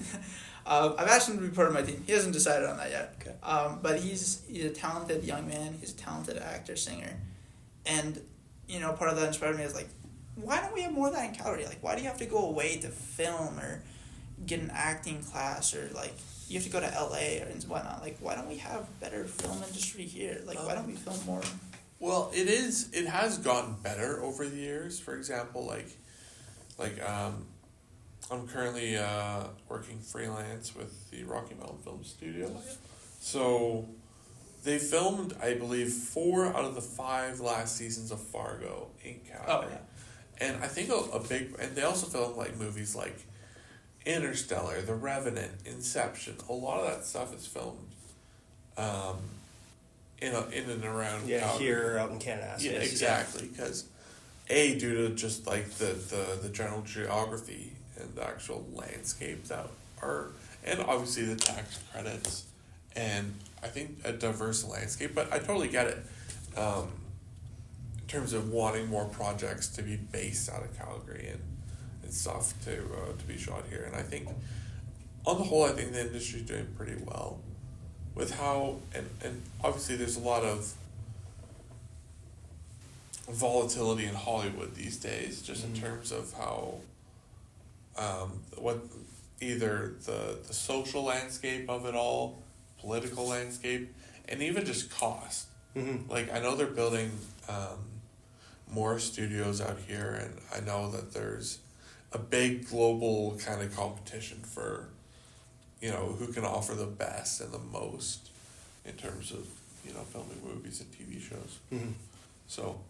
I've asked him to be part of my team. He hasn't decided on that yet. Okay. But he's a talented young man. He's a talented actor, singer. And, part of that inspired me is like, why don't we have more of that in Calgary? Like, why do you have to go away to film or get an acting class or, like, you have to go to LA or whatnot? Like, why don't we have better film industry here? Like, why don't we film more? Well, it has gotten better over the years. For example, I'm currently working freelance with the Rocky Mountain Film Studio. So they filmed, I believe, 4 out of the 5 last seasons of Fargo in Calgary. Oh, yeah. And I think a big, and they also filmed like movies like Interstellar, The Revenant, Inception. A lot of that stuff is filmed in and around Calgary. Here out in Canada. Yeah, exactly. Because due to just like the general geography and the actual landscape that are, and obviously the tax credits, and I think a diverse landscape. But I totally get it. in terms of wanting more projects to be based out of Calgary and stuff to be shot here. And I think, on the whole, I think the industry's doing pretty well with how, and obviously there's a lot of volatility in Hollywood these days, just in terms of how, what either the social landscape of it all, political landscape, and even just cost. Like, I know they're building more studios out here, and I know that there's a big global kind of competition for, who can offer the best and the most in terms of, filming movies and TV shows. So,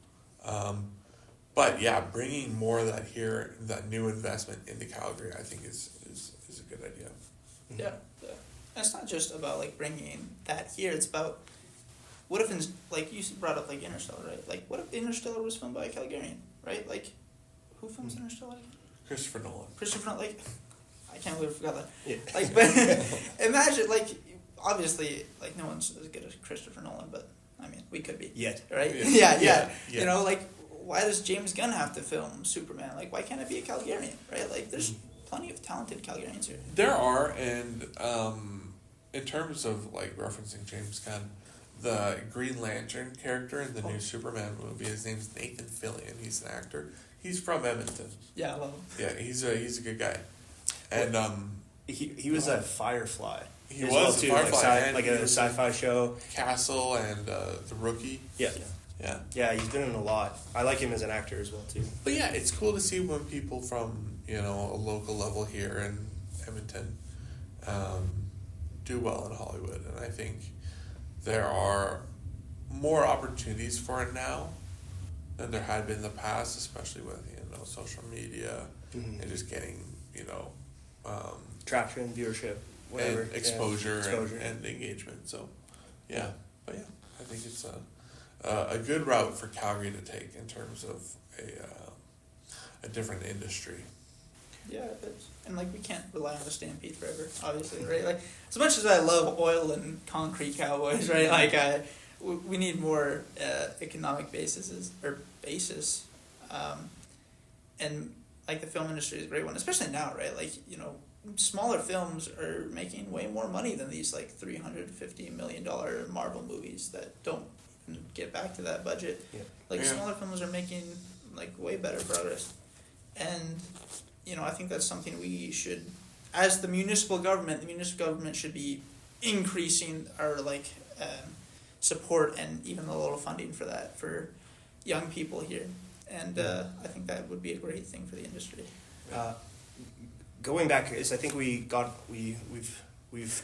but yeah, bringing more of that here, that new investment into Calgary, I think is a good idea. Yeah. And it's not just about like bringing that here. It's about what if, like you brought up like Interstellar, right? Like, what if Interstellar was filmed by a Calgarian, right? Like, who films Interstellar again? Christopher Nolan. Like, I can't believe I forgot that. Yeah. Like, but imagine, like, obviously, like, no one's as good as Christopher Nolan, but I mean, we could be. Yet. Right? Yeah. Yeah. Like, why does James Gunn have to film Superman? Like, why can't it be a Calgarian, right? Like, there's plenty of talented Calgarians here. There are, and in terms of like referencing James Gunn, the Green Lantern character in the new Superman movie, his name's Nathan Fillion. He's an actor. He's from Edmonton. Yeah, I love him. Yeah, he's a good guy, and he was a Firefly. He as was well, a too, Firefly, like a sci-fi show. Castle and The Rookie. Yeah. Yeah, He's been in a lot. I like him as an actor as well too. but yeah, it's cool to see when people from a local level here in Edmonton do well in Hollywood, and I think there are more opportunities for it now than there had been in the past, especially with social media and just getting Traction, viewership, whatever, and exposure. Exposure. And engagement. So yeah, but yeah, I think it's a good route for Calgary to take in terms of a different industry. Yeah, it is. And like, we can't rely on the Stampede forever, obviously, right? Like, as much as I love oil and concrete cowboys, right? Like, we need more economic basis, and like the film industry is a great one, especially now, right? Like, smaller films are making way more money than these like $350 million Marvel movies that don't get back to that budget. Yeah. Like, smaller films are making like way better progress, and I think that's something we should, as the municipal government should be increasing our support and even a little funding for that for young people here, and I think that would be a great thing for the industry. Going back, I think we've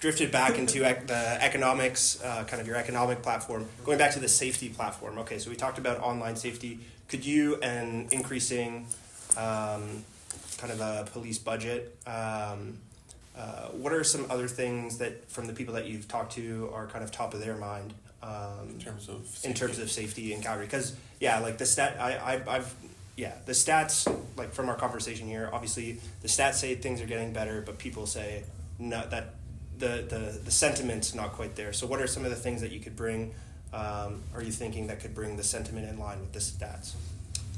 drifted back into the economics, kind of your economic platform. Going back to the safety platform. Okay, so we talked about online safety. Could you, and increasing kind of a police budget, what are some other things that from the people that you've talked to are kind of top of their mind In terms of safety in Calgary? Because like the the stats, like from our conversation here, obviously the stats say things are getting better, but people say no, that the sentiment's not quite there. So what are some of the things that you could bring, are you thinking that could bring the sentiment in line with the stats?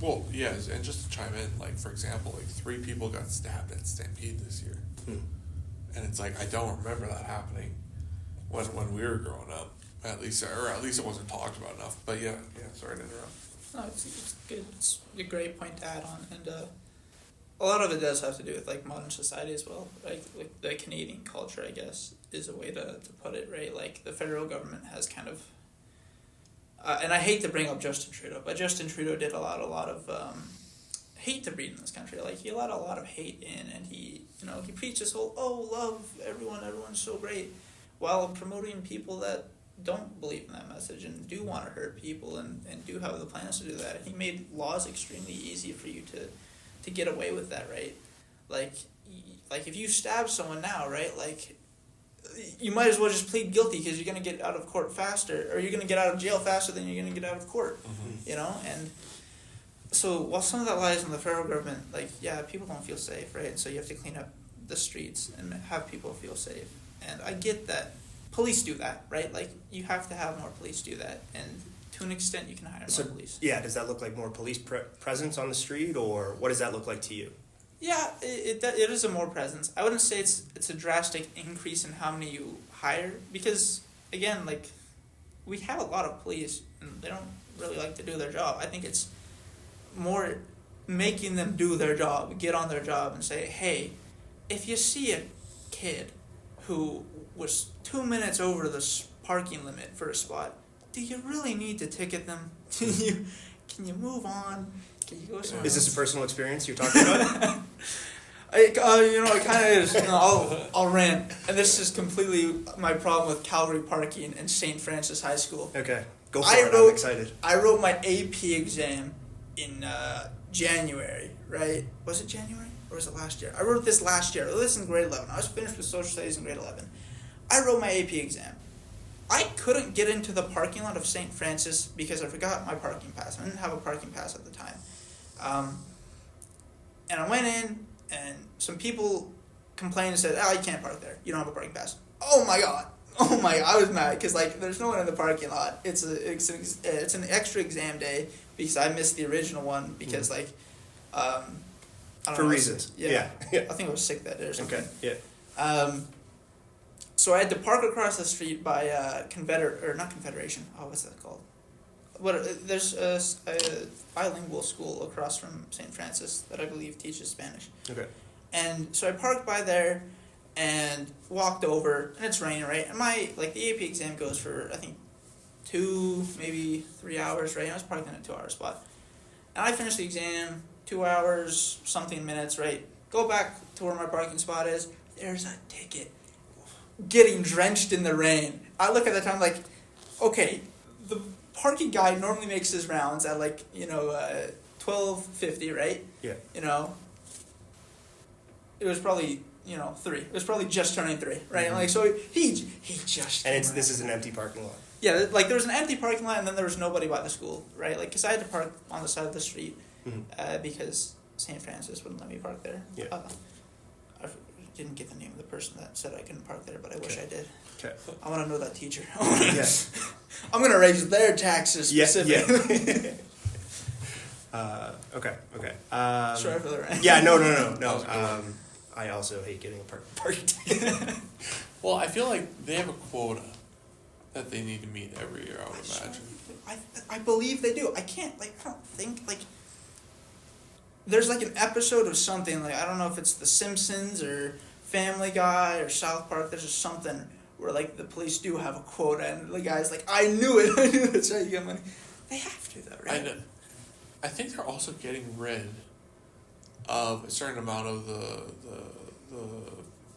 Well, yes, and just to chime in, like, for example, like 3 people got stabbed at Stampede this year. And it's like, I don't remember that happening when we were growing up, at least it wasn't talked about enough. But yeah, sorry to interrupt. No, it's good. It's a great point to add on, and a lot of it does have to do with like modern society as well. Like the Canadian culture, I guess, is a way to put it, right? Like, the federal government has kind of, and I hate to bring up Justin Trudeau, but Justin Trudeau did a lot of hate to breed in this country. Like, he allowed a lot of hate in, and he preached this whole love everyone's so great, while promoting people that don't believe in that message and do want to hurt people and do have the plans to do that. And he made laws extremely easy for you to get away with that, right? Like if you stab someone now, right, like, you might as well just plead guilty because you're going to get out of court faster, or you're going to get out of jail faster than you're going to get out of court, and so while some of that lies in the federal government, like, people don't feel safe, right? So you have to clean up the streets and have people feel safe. And I get that police do that, right? Like, you have to have more police do that. And to an extent, you can hire more So, police. yeah, does that look like more police presence on the street, or what does that look like to you? Yeah, it is a more presence. I wouldn't say it's a drastic increase in how many you hire because again, like we have a lot of police and they don't really like to do their job. I think it's more making them do their job, get on their job and say, hey, if you see a kid who was 2 minutes over the parking limit for a spot, do you really need to ticket them? Can you move on? Can you go somewhere Is this else? a personal experience you're talking about? It kind of is. I'll rant. And this is completely my problem with Calgary parking and St. Francis High School. Okay, go for it. I'm excited. I wrote my AP exam in January, right? Was it January or was it last year? I wrote this last year. This is in grade 11. I was finished with social studies in grade 11. I wrote my AP exam. I couldn't get into the parking lot of St. Francis because I forgot my parking pass. I didn't have a parking pass at the time. And I went in, and some people complained and said, you can't park there. You don't have a parking pass. Oh my god. I was mad because like there's no one in the parking lot. It's an extra exam day because I missed the original one because I don't For know, reasons. Yeah. I think I was sick that day or something. Okay. Yeah. So I had to park across the street by not Confederation. Oh, what's that called? There's a bilingual school across from St. Francis that I believe teaches Spanish. Okay. And so I parked by there and walked over, and it's raining, right? And the AP exam goes for, I think, 2, maybe 3 hours, right? I was parked in a 2-hour spot. And I finished the exam, 2 hours, something minutes, right? Go back to where my parking spot is. There's a ticket. Getting drenched in the rain. I look at the time like, okay, the parking guy normally makes his rounds at 12:50, right? Yeah. It was probably 3. It was probably just turning 3, right? Mm-hmm. Like so he just. And this is an empty parking lot. Yeah, like there was an empty parking lot and then there was nobody by the school, right? Like because I had to park on the side of the street because St. Francis wouldn't let me park there. Yeah. I didn't get the name of the person that said I couldn't park there, but I wish I did. Okay. I want to know that teacher. Yeah. I'm going to raise their taxes specifically. Yeah. Okay. Sorry for the rant. Yeah, no. I also hate getting a parking ticket. Well, I feel like they have a quota that they need to meet every year, I would imagine. I believe they do. I don't think, there's an episode of something, I don't know if it's The Simpsons or Family Guy or South Park, there's just something where, the police do have a quota, and the guy's like, I knew it, that's right, you get money. They have to, though, right? I think they're also getting rid of a certain amount of the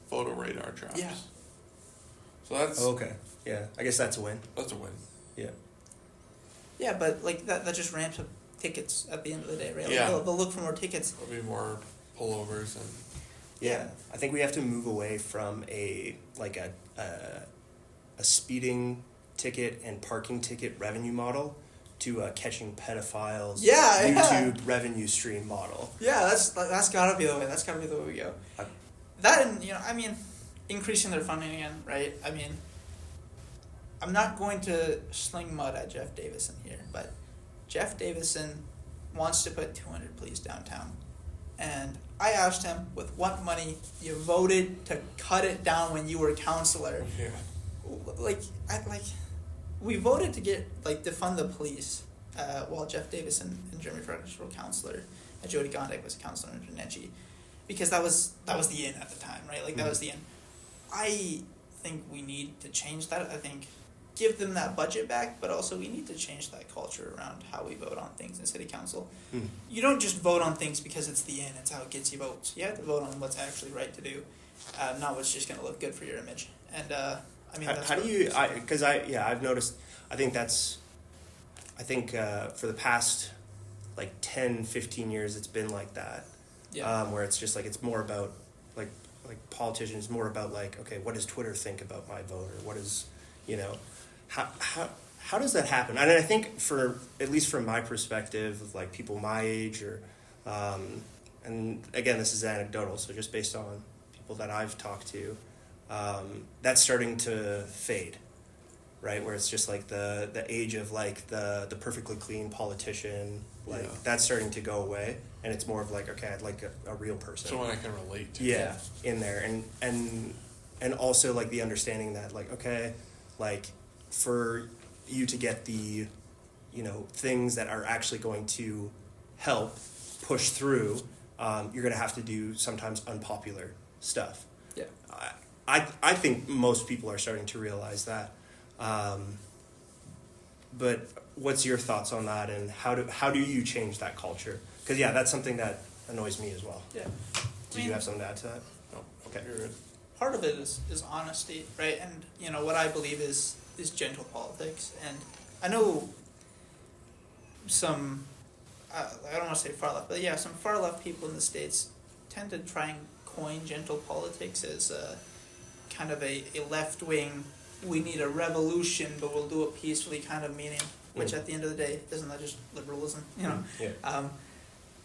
photo radar traps. Yeah. So that's... Okay. Yeah, I guess that's a win. That's a win. Yeah. Yeah, but, that just ramps up tickets at the end of the day, right? Yeah. They'll look for more tickets. There'll be more pullovers and... Yeah, I think we have to move away from a speeding ticket and parking ticket revenue model to a catching pedophiles YouTube revenue stream model. Yeah, that's gotta be the way. That's gotta be the way we go. That and increasing their funding again, right? I'm not going to sling mud at Jeff Davison here, but Jeff Davison wants to put 200 police downtown, and I asked him with what money you voted to cut it down when you were counselor. Yeah. We voted to get to fund the police while Jeff Davison and Jeremy Ferguson were counselor, and Jody Gondek was a counselor in Genetchi, because that was the in at the time, right? That was the in. I think we need to change that. I think give them that budget back, but also we need to change that culture around how we vote on things in city council. You don't just vote on things because it's the in, it's how it gets you votes. You have to vote on what's actually right to do, not what's just going to look good for your image. And that's how do you? I've noticed. I think for the past 10, 15 years, it's been like that. Yeah. Where it's just it's more about like politicians, more about okay, what does Twitter think about my vote, or what is how does that happen? And I think at least from my perspective of people my age or and again, this is anecdotal, so just based on people that I've talked to, that's starting to fade. right? Where it's just like the age of like the perfectly clean politician, like Yeah. that's starting to go away, and it's more of like, okay, I'd like a real person. Someone I can relate to. Yeah, in there, and also like the understanding that like, okay, like for you to get the, you know, things that are actually going to help push through, you're going to have to do sometimes unpopular stuff. Yeah. I think most people are starting to realize that. But what's your thoughts on that, and how do you change that culture? Because yeah, that's something that annoys me as well. Yeah. Do you have something to add to that? No. Okay. You're good. Part of it is honesty, right? And you know what I believe is gentle politics. And I know some, I don't want to say far left, but yeah, some far left people in the States tend to try and coin gentle politics as kind of a left wing, we need a revolution, but we'll do it peacefully kind of meaning, which at the end of the day, isn't that just liberalism, you know? Yeah.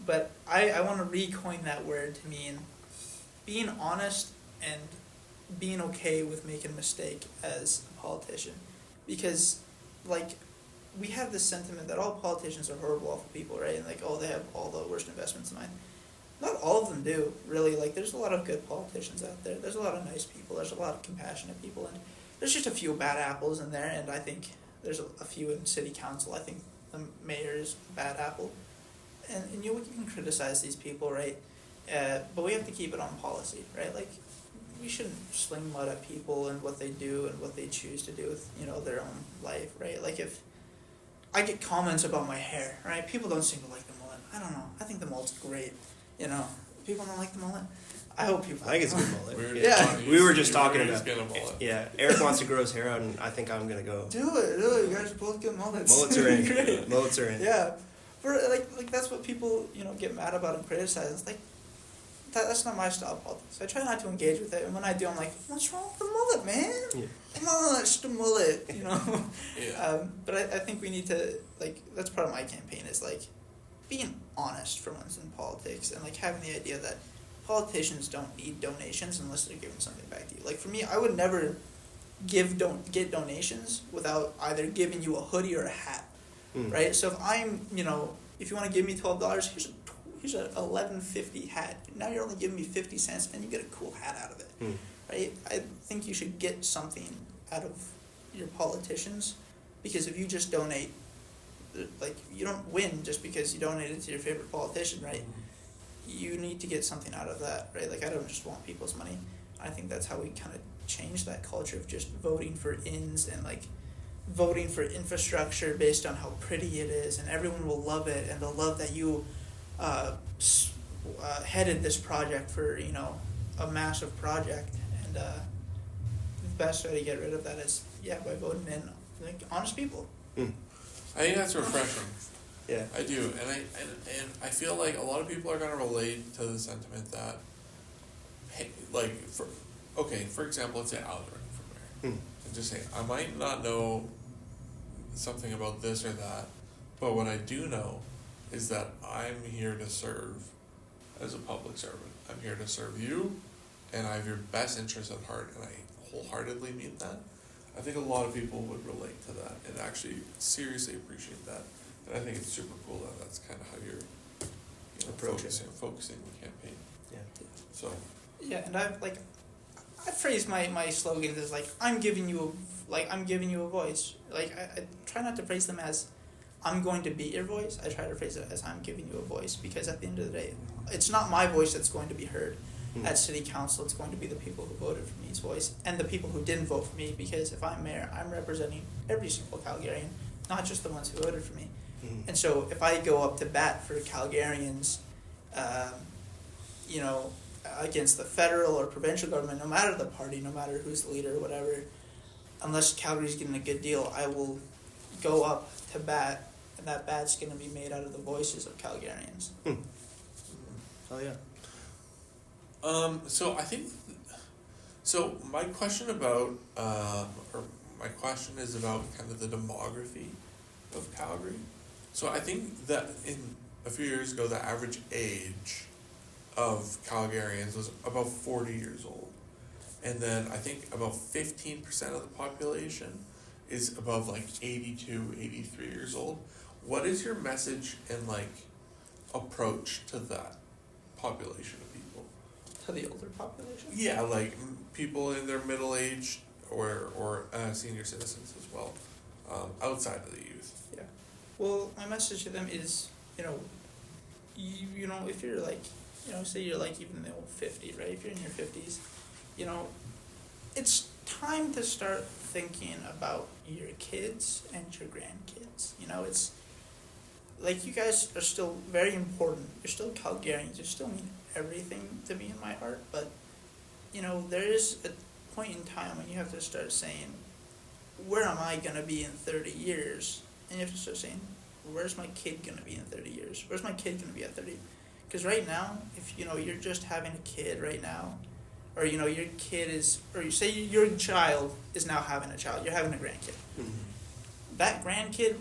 But I want to recoin that word to mean being honest and being okay with making a mistake as a politician. Because, like, we have this sentiment that all politicians are horrible, awful people, right? And like, oh, they have all the worst investments in mind. Not all of them do, really. Like, there's a lot of good politicians out there. There's a lot of nice people. There's a lot of compassionate people. And there's just a few bad apples in there. And I think there's a few in city council. I think the mayor is a bad apple. And you know, we can criticize these people, right? But we have to keep it on policy, right? Like, we shouldn't sling mud at people and what they do and what they choose to do with, you know, their own life, right? Like, if I get comments about my hair, right? People don't seem to like the mullet. I don't know. I think the mullet's great. You know, people don't like the mullet. I hope people. I think it's a good mullet. Yeah. We were just talking about. about. Yeah, Eric wants to grow his hair out, and I think I'm gonna go. Do it. You guys both get mullets. Mullets are in. Great. Mullets are in. Yeah, for like that's what people, you know, get mad about and criticize. It's like that's not my style of politics. I try not to engage with it, and when I do, I'm like, what's wrong with the mullet, man? Yeah. Come on, it's just a mullet, you know. Yeah. But I think we need to, like, that's part of my campaign is like being honest for once in politics, and like having the idea that politicians don't need donations unless they're giving something back to you. Like, for me, I would never get donations without either giving you a hoodie or a hat, right? So if I'm, you know, if you want to give me $12, here's a $11.50 hat. Now you're only giving me 50 cents, and you get a cool hat out of it, right? I think you should get something out of your politicians, because if you just donate, like, you don't win just because you donated to your favorite politician, right? You need to get something out of that, right? Like, I don't just want people's money. I think that's how we kind of change that culture of just voting for ins and like voting for infrastructure based on how pretty it is, and everyone will love it, and they'll love that you headed this project for, you know, a massive project. And the best way to get rid of that is by voting in like honest people. I think that's refreshing. Yeah, I do, and I feel like a lot of people are gonna relate to the sentiment that, hey, like, for example, let's say I was running for mayor, and just say I might not know something about this or that, but what I do know is that I'm here to serve as a public servant. I'm here to serve you, and I have your best interests at heart, and I wholeheartedly mean that. I think a lot of people would relate to that and actually seriously appreciate that. And I think it's super cool that that's kind of how you're, you know, focusing the campaign. Yeah. So. Yeah, and I phrase my slogans as like I'm giving you a voice. Like, I try not to phrase them as I'm going to be your voice. I try to phrase it as I'm giving you a voice, because at the end of the day, it's not my voice that's going to be heard at city council. It's going to be the people who voted for me's voice, and the people who didn't vote for me, because if I'm mayor, I'm representing every single Calgarian, not just the ones who voted for me. And so if I go up to bat for Calgarians, you know, against the federal or provincial government, no matter the party, no matter who's the leader or whatever, unless Calgary's getting a good deal, I will go up to bat, and that bat's going to be made out of the voices of Calgarians. Oh yeah. So I think, so my question about, or my question is about kind of the demography of Calgary. So I think that in a few years ago, the average age of Calgarians was about 40 years old. And then I think about 15% of the population is above like 82, 83 years old. What is your message and like approach to that population of people? To the older population? Yeah, like people in their middle age or senior citizens as well, outside of the youth. Yeah. Well, my message to them is, you know, if you're like, say you're like even the old 50, right? If you're in your 50s, it's time to start thinking about your kids and your grandkids. It's like you guys are still very important. You're still Calgarians. You still mean everything to me in my heart. But, there is a point in time when you have to start saying, where am I going to be in 30 years? And you have to start saying, where's my kid going to be in 30 years? Where's my kid going to be at 30? Because right now, if, you're just having a kid right now, or, your kid is, or you say your child is now having a child, you're having a grandkid. Mm-hmm. That grandkid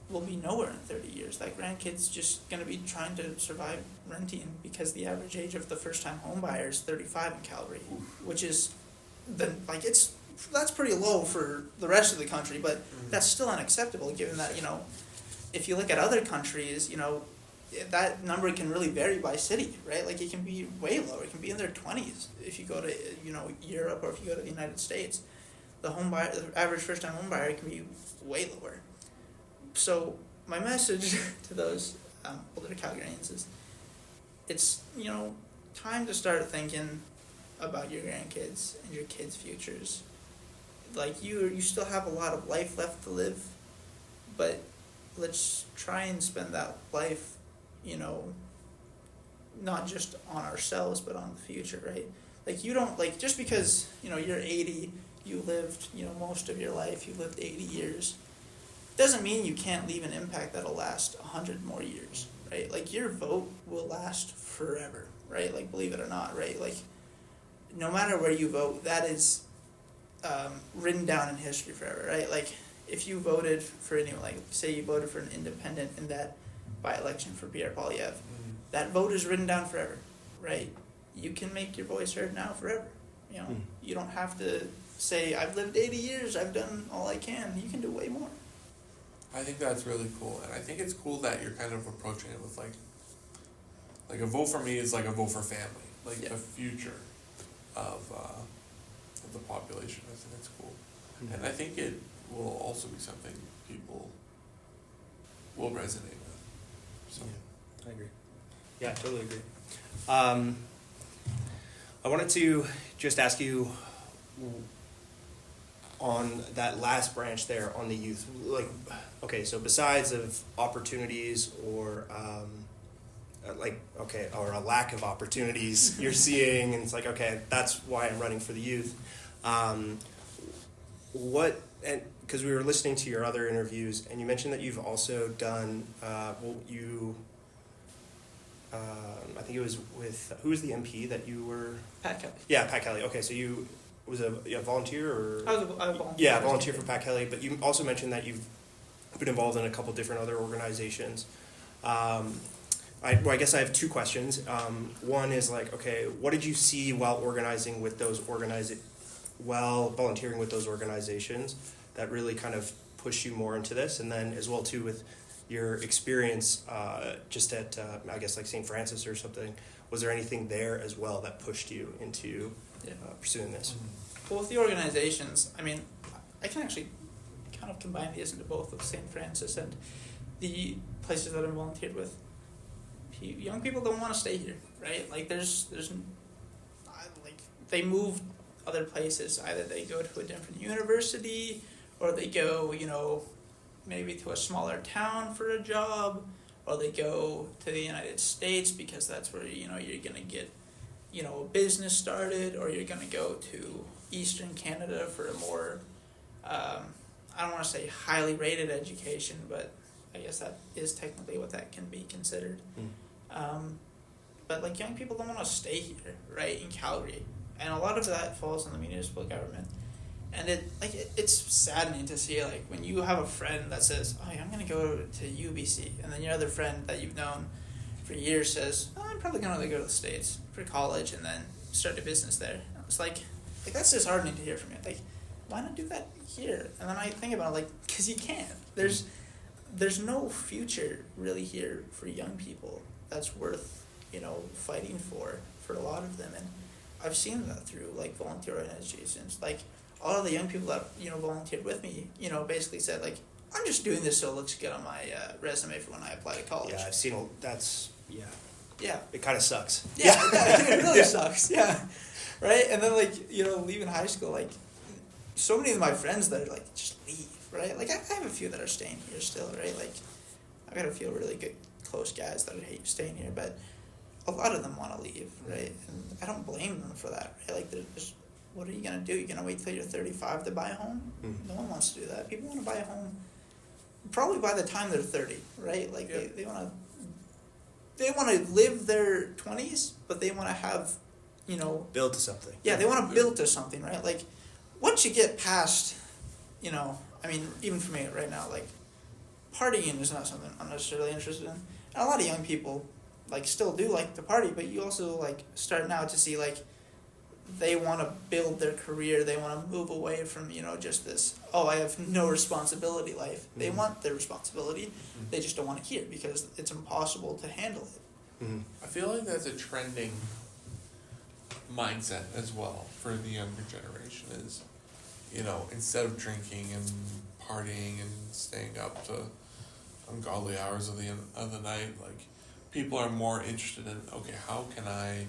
will be nowhere in 30 years. That grandkid's just going to be trying to survive renting because the average age of the first-time home buyer is 35 in Calgary, which is, that's pretty low for the rest of the country, but that's still unacceptable given that, if you look at other countries, that number can really vary by city, right? Like it can be way lower. It can be in their 20s if you go to, Europe, or if you go to the United States. The average first-time home buyer can be way lower. So my message to those older Calgarians is, it's time to start thinking about your grandkids and your kids' futures. Like you still have a lot of life left to live, but let's try and spend that life, not just on ourselves but on the future, right? Like you don't just because you're 80, you lived most of your life, you lived 80 years. Doesn't mean you can't leave an impact that'll last 100 more years, right? Like your vote will last forever, right? Like believe it or not, right? Like no matter where you vote, that is written down in history forever, right? Like if you voted for anyone, like say you voted for an independent in that by-election for Pierre Poilievre, that vote is written down forever, right? You can make your voice heard now forever. You don't have to say I've lived 80 years, I've done all I can. You can do way more. I think that's really cool, and I think it's cool that you're kind of approaching it with like a vote for me is like a vote for family, like the future of the population. I think it's cool, and I think it will also be something people will resonate with. So yeah, I agree. Yeah, I totally agree. I wanted to just ask you on that last branch there on the youth, like, okay, so besides of opportunities or or a lack of opportunities you're seeing, and it's like, okay, that's why I'm running for the youth. Because we were listening to your other interviews, and you mentioned that you've also done, I think it was with, who was the MP that you were? Pat Kelly. Yeah, Pat Kelly. Okay, so you was a volunteer or? I was a volunteer. Yeah, volunteer for Pat Kelly, but you also mentioned that you've been involved in a couple different other organizations. I guess I have two questions. One is like, okay, what did you see while volunteering with those organizations that really kind of pushed you more into this? And then as well too with your experience just at I guess like St. Francis or something, was there anything there as well that pushed you into pursuing this? Well, with the organizations, I mean, I can actually kind of combine these into both with St. Francis and the places that I'm volunteered with. Young people don't want to stay here, right? Like they move other places. Either they go to a different university, or they go, maybe to a smaller town for a job, or they go to the United States because that's where, you're going to get, a business started, or you're going to go to Eastern Canada for a more, I don't want to say highly rated education, but I guess that is technically what that can be considered. But like young people don't want to stay here, right, in Calgary. And a lot of that falls on the municipal government. And it's saddening to see, like, when you have a friend that says, oh, I'm going to go to UBC, and then your other friend that you've known for years says, oh, I'm probably going to go to the States for college and then start a business there. It's like that's disheartening to hear from you. Like, why not do that here? And then I think about it, like, because you can't. There's no future really here for young people that's worth, fighting for a lot of them. And I've seen that through, like, volunteer organizations. Like, a lot of the young people that, volunteered with me, basically said, like, I'm just doing this so it looks good on my resume for when I apply to college. Yeah, I've seen that's, Yeah. It kind of sucks. Yeah, it really sucks. Yeah. Right? And then, like, leaving high school, like, so many of my friends that are like, just leave, right? Like, I have a few that are staying here still, right? Like, I've got a few really good, close guys that hate staying here, but a lot of them want to leave, right? And I don't blame them for that, right? Like, there's, what are you going to do? You're going to wait till you're 35 to buy a home? Mm-hmm. No one wants to do that. People want to buy a home probably by the time they're 30, right? Like, they want to live their 20s, but they want to have, build to something. Yeah, they want to build to something, right? Like, once you get past, I mean, even for me right now, like, partying is not something I'm necessarily interested in. And a lot of young people, like, still do like to party, but you also, like, start now to see, like, they want to build their career. They want to move away from, just this, I have no responsibility life. Mm-hmm. They want their responsibility. Mm-hmm. They just don't want it here because it's impossible to handle it. Mm-hmm. I feel like that's a trending mindset as well for the younger generation is, instead of drinking and partying and staying up to ungodly hours of the night, like, people are more interested in, okay, how can I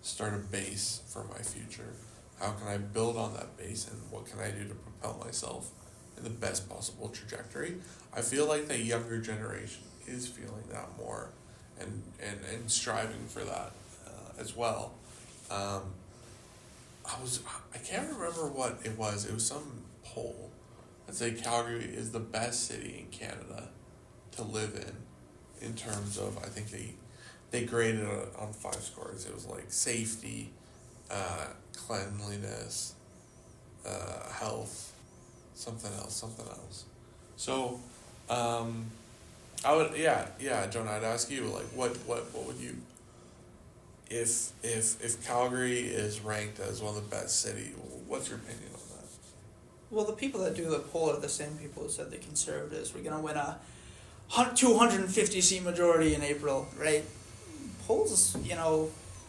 start a base for my future? How can I build on that base, and what can I do to propel myself in the best possible trajectory? I feel like the younger generation is feeling that more and striving for that as well. I can't remember what it was. It was some poll that said Calgary is the best city in Canada to live in terms of, I think they graded it on 5 scores. It was like safety, cleanliness, health, something else. So, Jonah, I'd ask you, like, what would you, if Calgary is ranked as one of the best cities, what's your opinion on that? Well, the people that do the poll are the same people who said the Conservatives were going to win a 250-seat majority in April, right? Polls,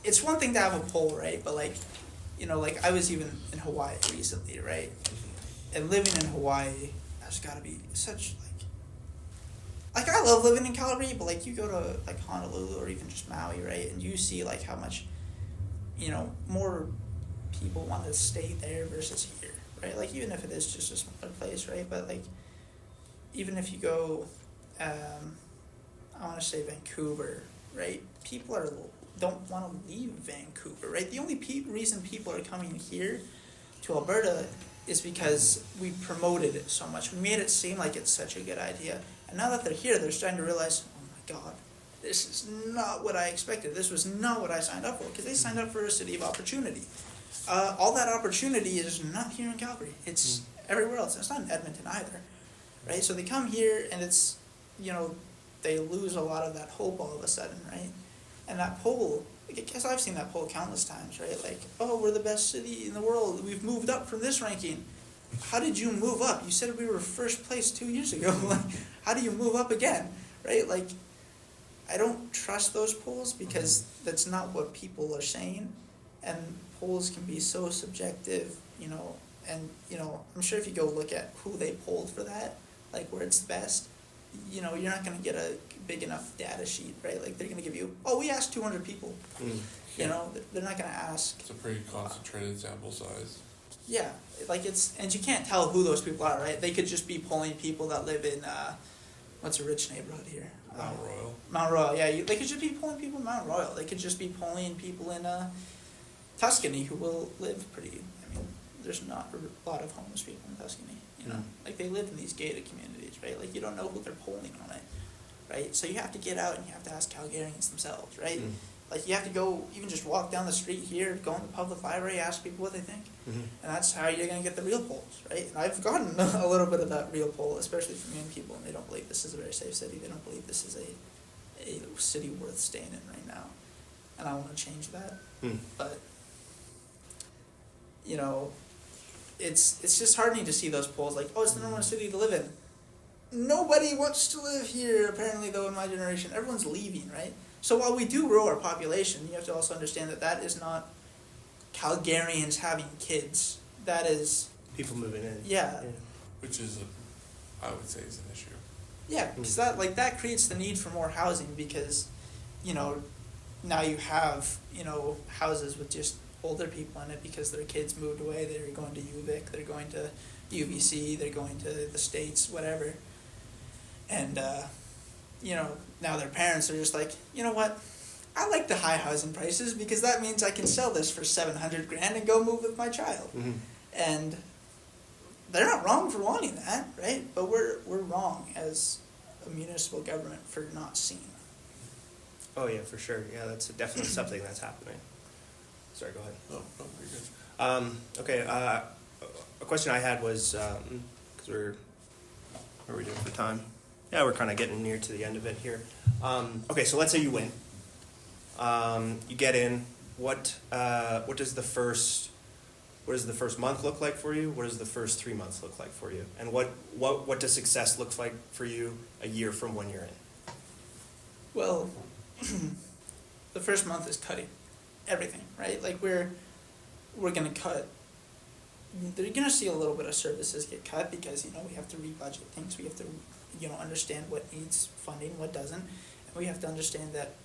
it's one thing to have a poll, right? But, like, like, I was even in Hawaii recently, right? And living in Hawaii has got to be such, like, I love living in Calgary, but, like, you go to, like, Honolulu or even just Maui, right? And you see, like, how much, more people want to stay there versus here, right? Like, even if it is just a smaller place, right? But, like, even if you go, I want to say Vancouver, right? People don't want to leave Vancouver, right? The only reason people are coming here to Alberta is because we promoted it so much. We made it seem like it's such a good idea. And now that they're here, they're starting to realize, oh my God, this is not what I expected. This was not what I signed up for, because they signed up for a city of opportunity. All that opportunity is not here in Calgary. It's everywhere else. It's not in Edmonton either, right? So they come here, and it's, they lose a lot of that hope all of a sudden, right? And that poll, I guess I've seen that poll countless times, right? Like, we're the best city in the world. We've moved up from this ranking. How did you move up? You said we were first place 2 years ago. Like, how do you move up again, right? Like, I don't trust those polls because that's not what people are saying. And polls can be so subjective, and, I'm sure if you go look at who they polled for that, like, where it's best, you're not going to get a big enough data sheet, right? Like, they're going to give you, we asked 200 people. They're not going to ask. It's a pretty concentrated sample size. Yeah, like, and you can't tell who those people are, right? They could just be polling people that live in, what's a rich neighborhood here? Mount Royal. Mount Royal, yeah. They could just be polling people in Mount Royal. They could just be polling people in Tuscany who will live pretty. I mean, there's not a lot of homeless people in Tuscany, Like, they live in these gated communities, right? Like, you don't know who they're polling on it, right? So you have to get out and you have to ask Calgarians themselves, right? Like, you have to go, even just walk down the street here, go in the public library, ask people what they think. And that's how you're going to get the real polls, right? And I've gotten a little bit of that real poll, especially from young people, and they don't believe this is a very safe city. They don't believe this is a city worth staying in right now. And I want to change that. But, it's just heartening to see those polls like, oh, it's the number one city to live in. Nobody wants to live here, apparently, though, in my generation. Everyone's leaving, right? So while we do grow our population, you have to also understand that that is not Calgarians having kids. That is... People moving in. Yeah. Which is, I would say, is an issue. Yeah, because that creates the need for more housing because, now you have, houses with just older people in it because their kids moved away. They're going to UVic, they're going to UBC, they're going to the States, whatever. And, now their parents are just like, you know what? I like the high housing prices because that means I can sell this for $700,000 and go move with my child. Mm-hmm. And they're not wrong for wanting that, right? But we're wrong as a municipal government for not seeing that. Oh yeah, for sure. Yeah, that's definitely something that's happening. Sorry, go ahead. No, you're good. Okay. A question I had was because what are we doing for time? Yeah, we're kind of getting near to the end of it here. Okay, so let's say you win. You get in. What does the first month look like for you? What does the first 3 months look like for you? And what does success look like for you a year from when you're in? Well, the first month is cutting everything, right? Like we're gonna cut. They're gonna see a little bit of services get cut because we have to rebudget things. We have to understand what needs funding, what doesn't, and we have to understand that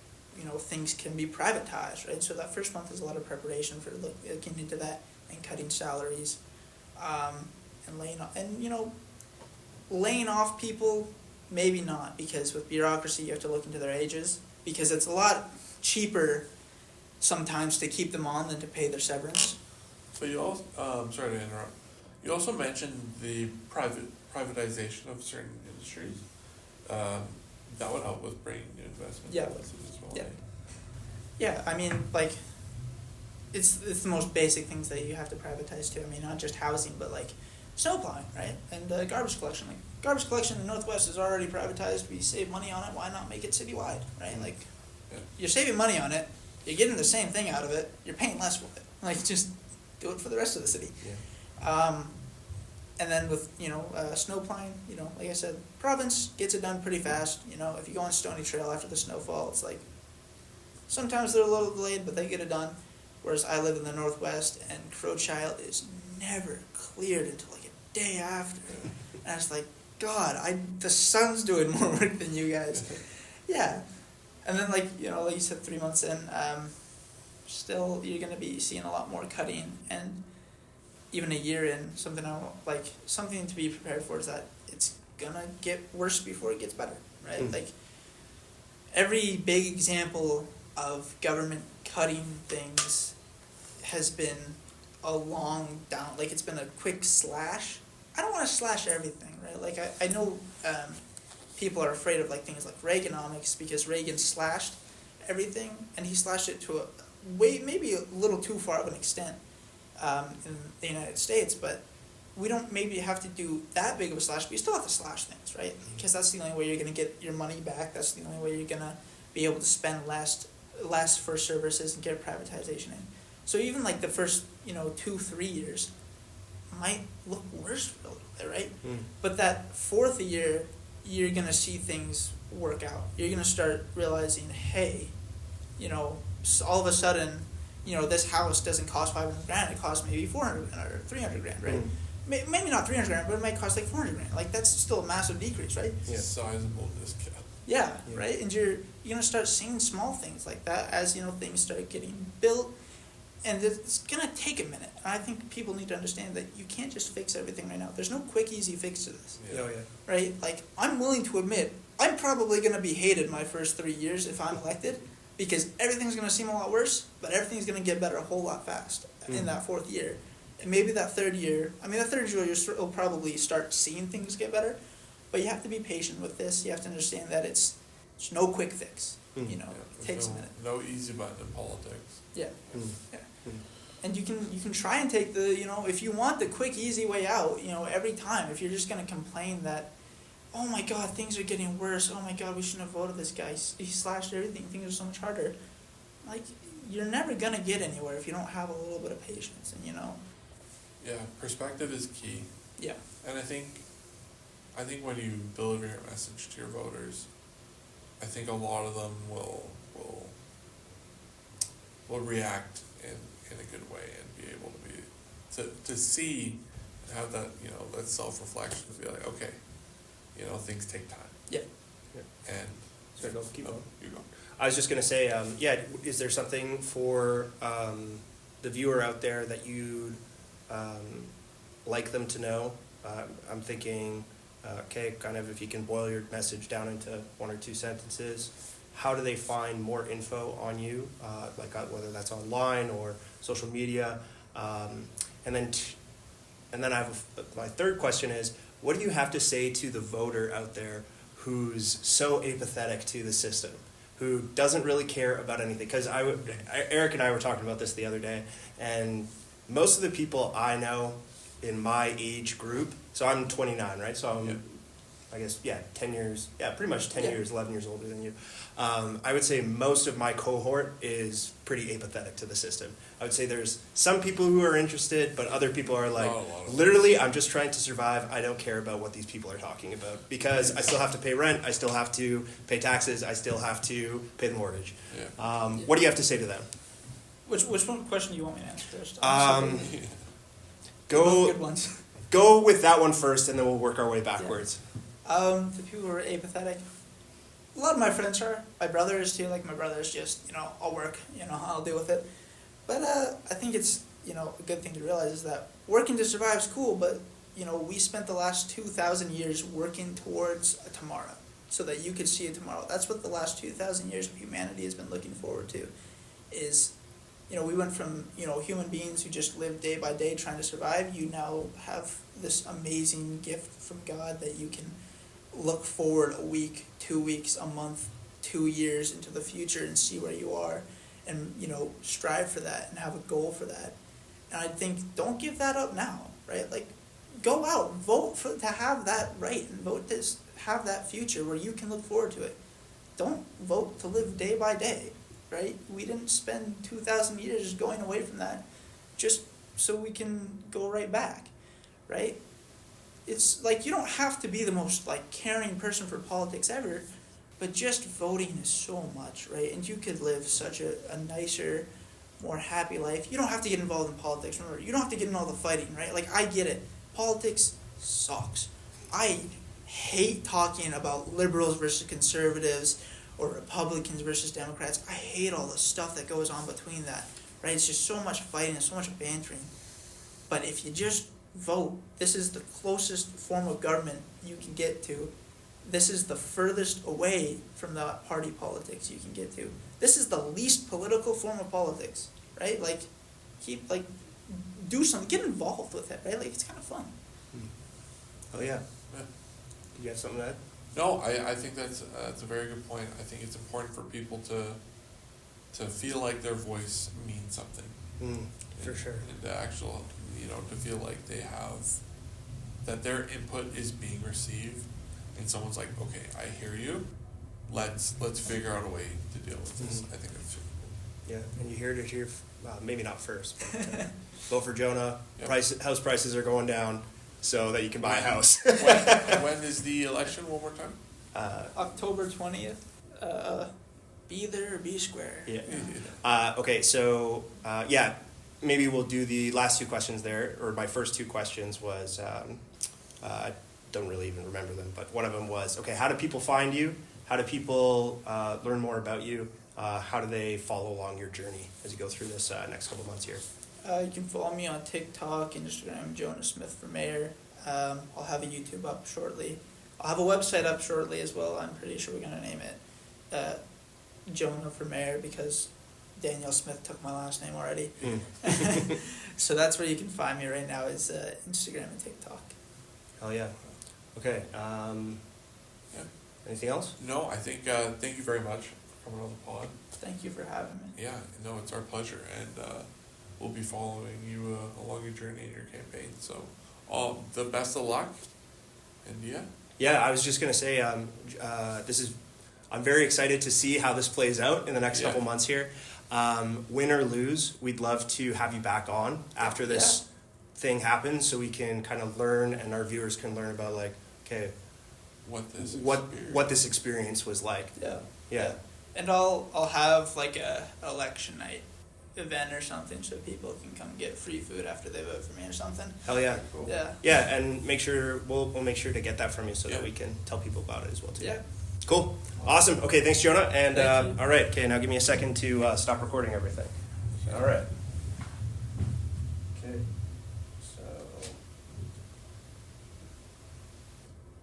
things can be privatized, right? So that first month is a lot of preparation for looking into that and cutting salaries, and laying off people. Maybe not, because with bureaucracy you have to look into their ages, because it's a lot cheaper sometimes to keep them on than to pay their severance. But you also, sorry to interrupt, you also mentioned the privatization of certain industries. That would help with bringing new investment Yeah. to the city as well. Yeah. Right? Yeah, I mean, it's the most basic things that you have to privatize too. I mean, not just housing, but snow plowing, right? And garbage collection. Garbage collection in the Northwest is already privatized. We save money on it. Why not make it citywide, right? You're saving money on it. You're getting the same thing out of it. You're paying less for it. Just do it for the rest of the city. Yeah. And then with snow plowing, like I said, province gets it done pretty fast. If you go on Stony Trail after the snowfall, it's sometimes they're a little delayed, but they get it done. Whereas I live in the Northwest, and Crowchild is never cleared until a day after. And I was like, God, the sun's doing more work than you guys. Yeah. And then like you said, 3 months in, still you're gonna be seeing a lot more cutting, and even a year in, something to be prepared for is that it's gonna get worse before it gets better, right? Every big example of government cutting things has been a long down, it's been a quick slash. I don't want to slash everything, right? I know people are afraid of things like Reaganomics, because Reagan slashed everything, and he slashed it to maybe a little too far of an extent in the United States, but we don't maybe have to do that big of a slash, but you still have to slash things, right? Because that's the only way you're going to get your money back. That's the only way you're going to be able to spend less for services and get privatization in. So even the first 2-3 years might look worse for a little bit, right? But that fourth year, you're gonna see things work out. You're gonna start realizing, hey, all of a sudden, this house doesn't cost $500,000. It costs maybe $400,000 or $300,000, right? Maybe not $300,000, but it might cost $400,000. That's still a massive decrease, right? Yeah. Sizable discount. Yeah, right. And you're gonna start seeing small things like that as things start getting built, and it's gonna take a minute. And I think people need to understand that you can't just fix everything right now. There's no quick, easy fix to this. Yeah. Oh, yeah. Right? I'm willing to admit I'm probably gonna be hated my first 3 years if I'm elected, because everything's gonna seem a lot worse, but everything's gonna get better a whole lot fast in that fourth year. And maybe that third year, you'll probably start seeing things get better, but you have to be patient with this. You have to understand that it's no quick fix. It takes a minute. No easy button in politics. Yeah. Yeah. And you can try and take the, if you want the quick, easy way out, every time, if you're just going to complain that, oh my God, things are getting worse. Oh my God, we shouldn't have voted this guy. He slashed everything. Things are so much harder. You're never going to get anywhere if you don't have a little bit of patience, and. Yeah, perspective is key. Yeah. And I think when you deliver your message to your voters, I think a lot of them will react in a good way and be able to see and have that, that self-reflection to be like, okay, things take time. Yeah. And Sorry, go, keep going. You go. I was just going to say, is there something for the viewer out there that you'd like them to know? I'm thinking, kind of if you can boil your message down into 1 or 2 sentences, how do they find more info on you, whether that's online or social media? And then I have my third question is, what do you have to say to the voter out there who's so apathetic to the system, who doesn't really care about anything? Because Erik and I were talking about this the other day, and most of the people I know in my age group, so I'm 29, right? So I'm, I guess, 10 years, pretty much 10 years, 11 years older than you. I would say most of my cohort is pretty apathetic to the system. I would say there's some people who are interested, but other people are like, literally, I'm just trying to survive. I don't care about what these people are talking about because I still have to pay rent. I still have to pay taxes. I still have to pay the mortgage. What do you have to say to them? Which one question do you want me to answer first? Go good ones. Go with that one first, and then we'll work our way backwards. The people who are apathetic, a lot of my friends are. My brother is too. Like, my brother's just, I'll work, I'll deal with it. But I think it's, a good thing to realize is that working to survive is cool, but, we spent the last 2,000 years working towards a tomorrow so that you could see a tomorrow. That's what the last 2,000 years of humanity has been looking forward to, is, we went from, human beings who just live day by day trying to survive. You now have this amazing gift from God that you can look forward a week, 2 weeks, a month, 2 years into the future and see where you are and, strive for that and have a goal for that. And I think don't give that up now, right? Like, go out, vote to have that right and vote to have that future where you can look forward to it. Don't vote to live day by day, right? We didn't spend 2,000 years going away from that just so we can go right back, right? It's like, you don't have to be the most caring person for politics ever, but just voting is so much, right? And you could live such a nicer, more happy life. You don't have to get involved in politics. Remember, you don't have to get in all the fighting, right? I get it. Politics sucks. I hate talking about liberals versus conservatives or Republicans versus Democrats. I hate all the stuff that goes on between that, right? It's just so much fighting and so much bantering. But if you just vote, this is the closest form of government you can get to. This is the furthest away from the party politics you can get to. This is the least political form of politics, right? Do something, get involved with it, right? It's kind of fun. Oh yeah. Do you have something to add? No, I think that's a very good point. I think it's important for people to feel like their voice means something. For sure. And to actual, to feel like they have, that their input is being received, and someone's like, okay, I hear you. Let's figure out a way to deal with this. I think that's super cool. Yeah, and you heard it here. Maybe not first, but vote for Jonah. Yep. House prices are going down, so that you can buy a house. When is the election? One more time. October 20th. Be there or be square. Yeah. Okay, so maybe we'll do the last 2 questions there. Or my first 2 questions was, I don't really even remember them, but one of them was, okay, how do people find you? How do people learn more about you? How do they follow along your journey as you go through this next couple months here? You can follow me on TikTok, Instagram, Jonah Smith for Mayor. I'll have a YouTube up shortly. I'll have a website up shortly as well. I'm pretty sure we're going to name it Jonah for Mayor because Daniel Smith took my last name already. So that's where you can find me right now is Instagram and TikTok. Hell yeah. Okay. Anything else? No, I think thank you very much for coming on the pod. Thank you for having me. Yeah, no, it's our pleasure, and we'll be following you along your journey and your campaign. So, all the best of luck, and Yeah, I was just gonna say, I'm very excited to see how this plays out in the next couple months here. Win or lose, we'd love to have you back on after this thing happen so we can kind of learn and our viewers can learn about like, okay, what this experience was like. Yeah. And I'll have like a election night event or something so people can come get free food after they vote for me or something. Hell yeah. Cool. Yeah. And make sure we'll make sure to get that from you so that we can tell people about it as well too. Yeah. Cool. Awesome. Okay, thanks Jonah. And Thank you. all right, okay, now give me a second to stop recording everything. All right. Okay. So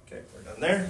okay, we're done there.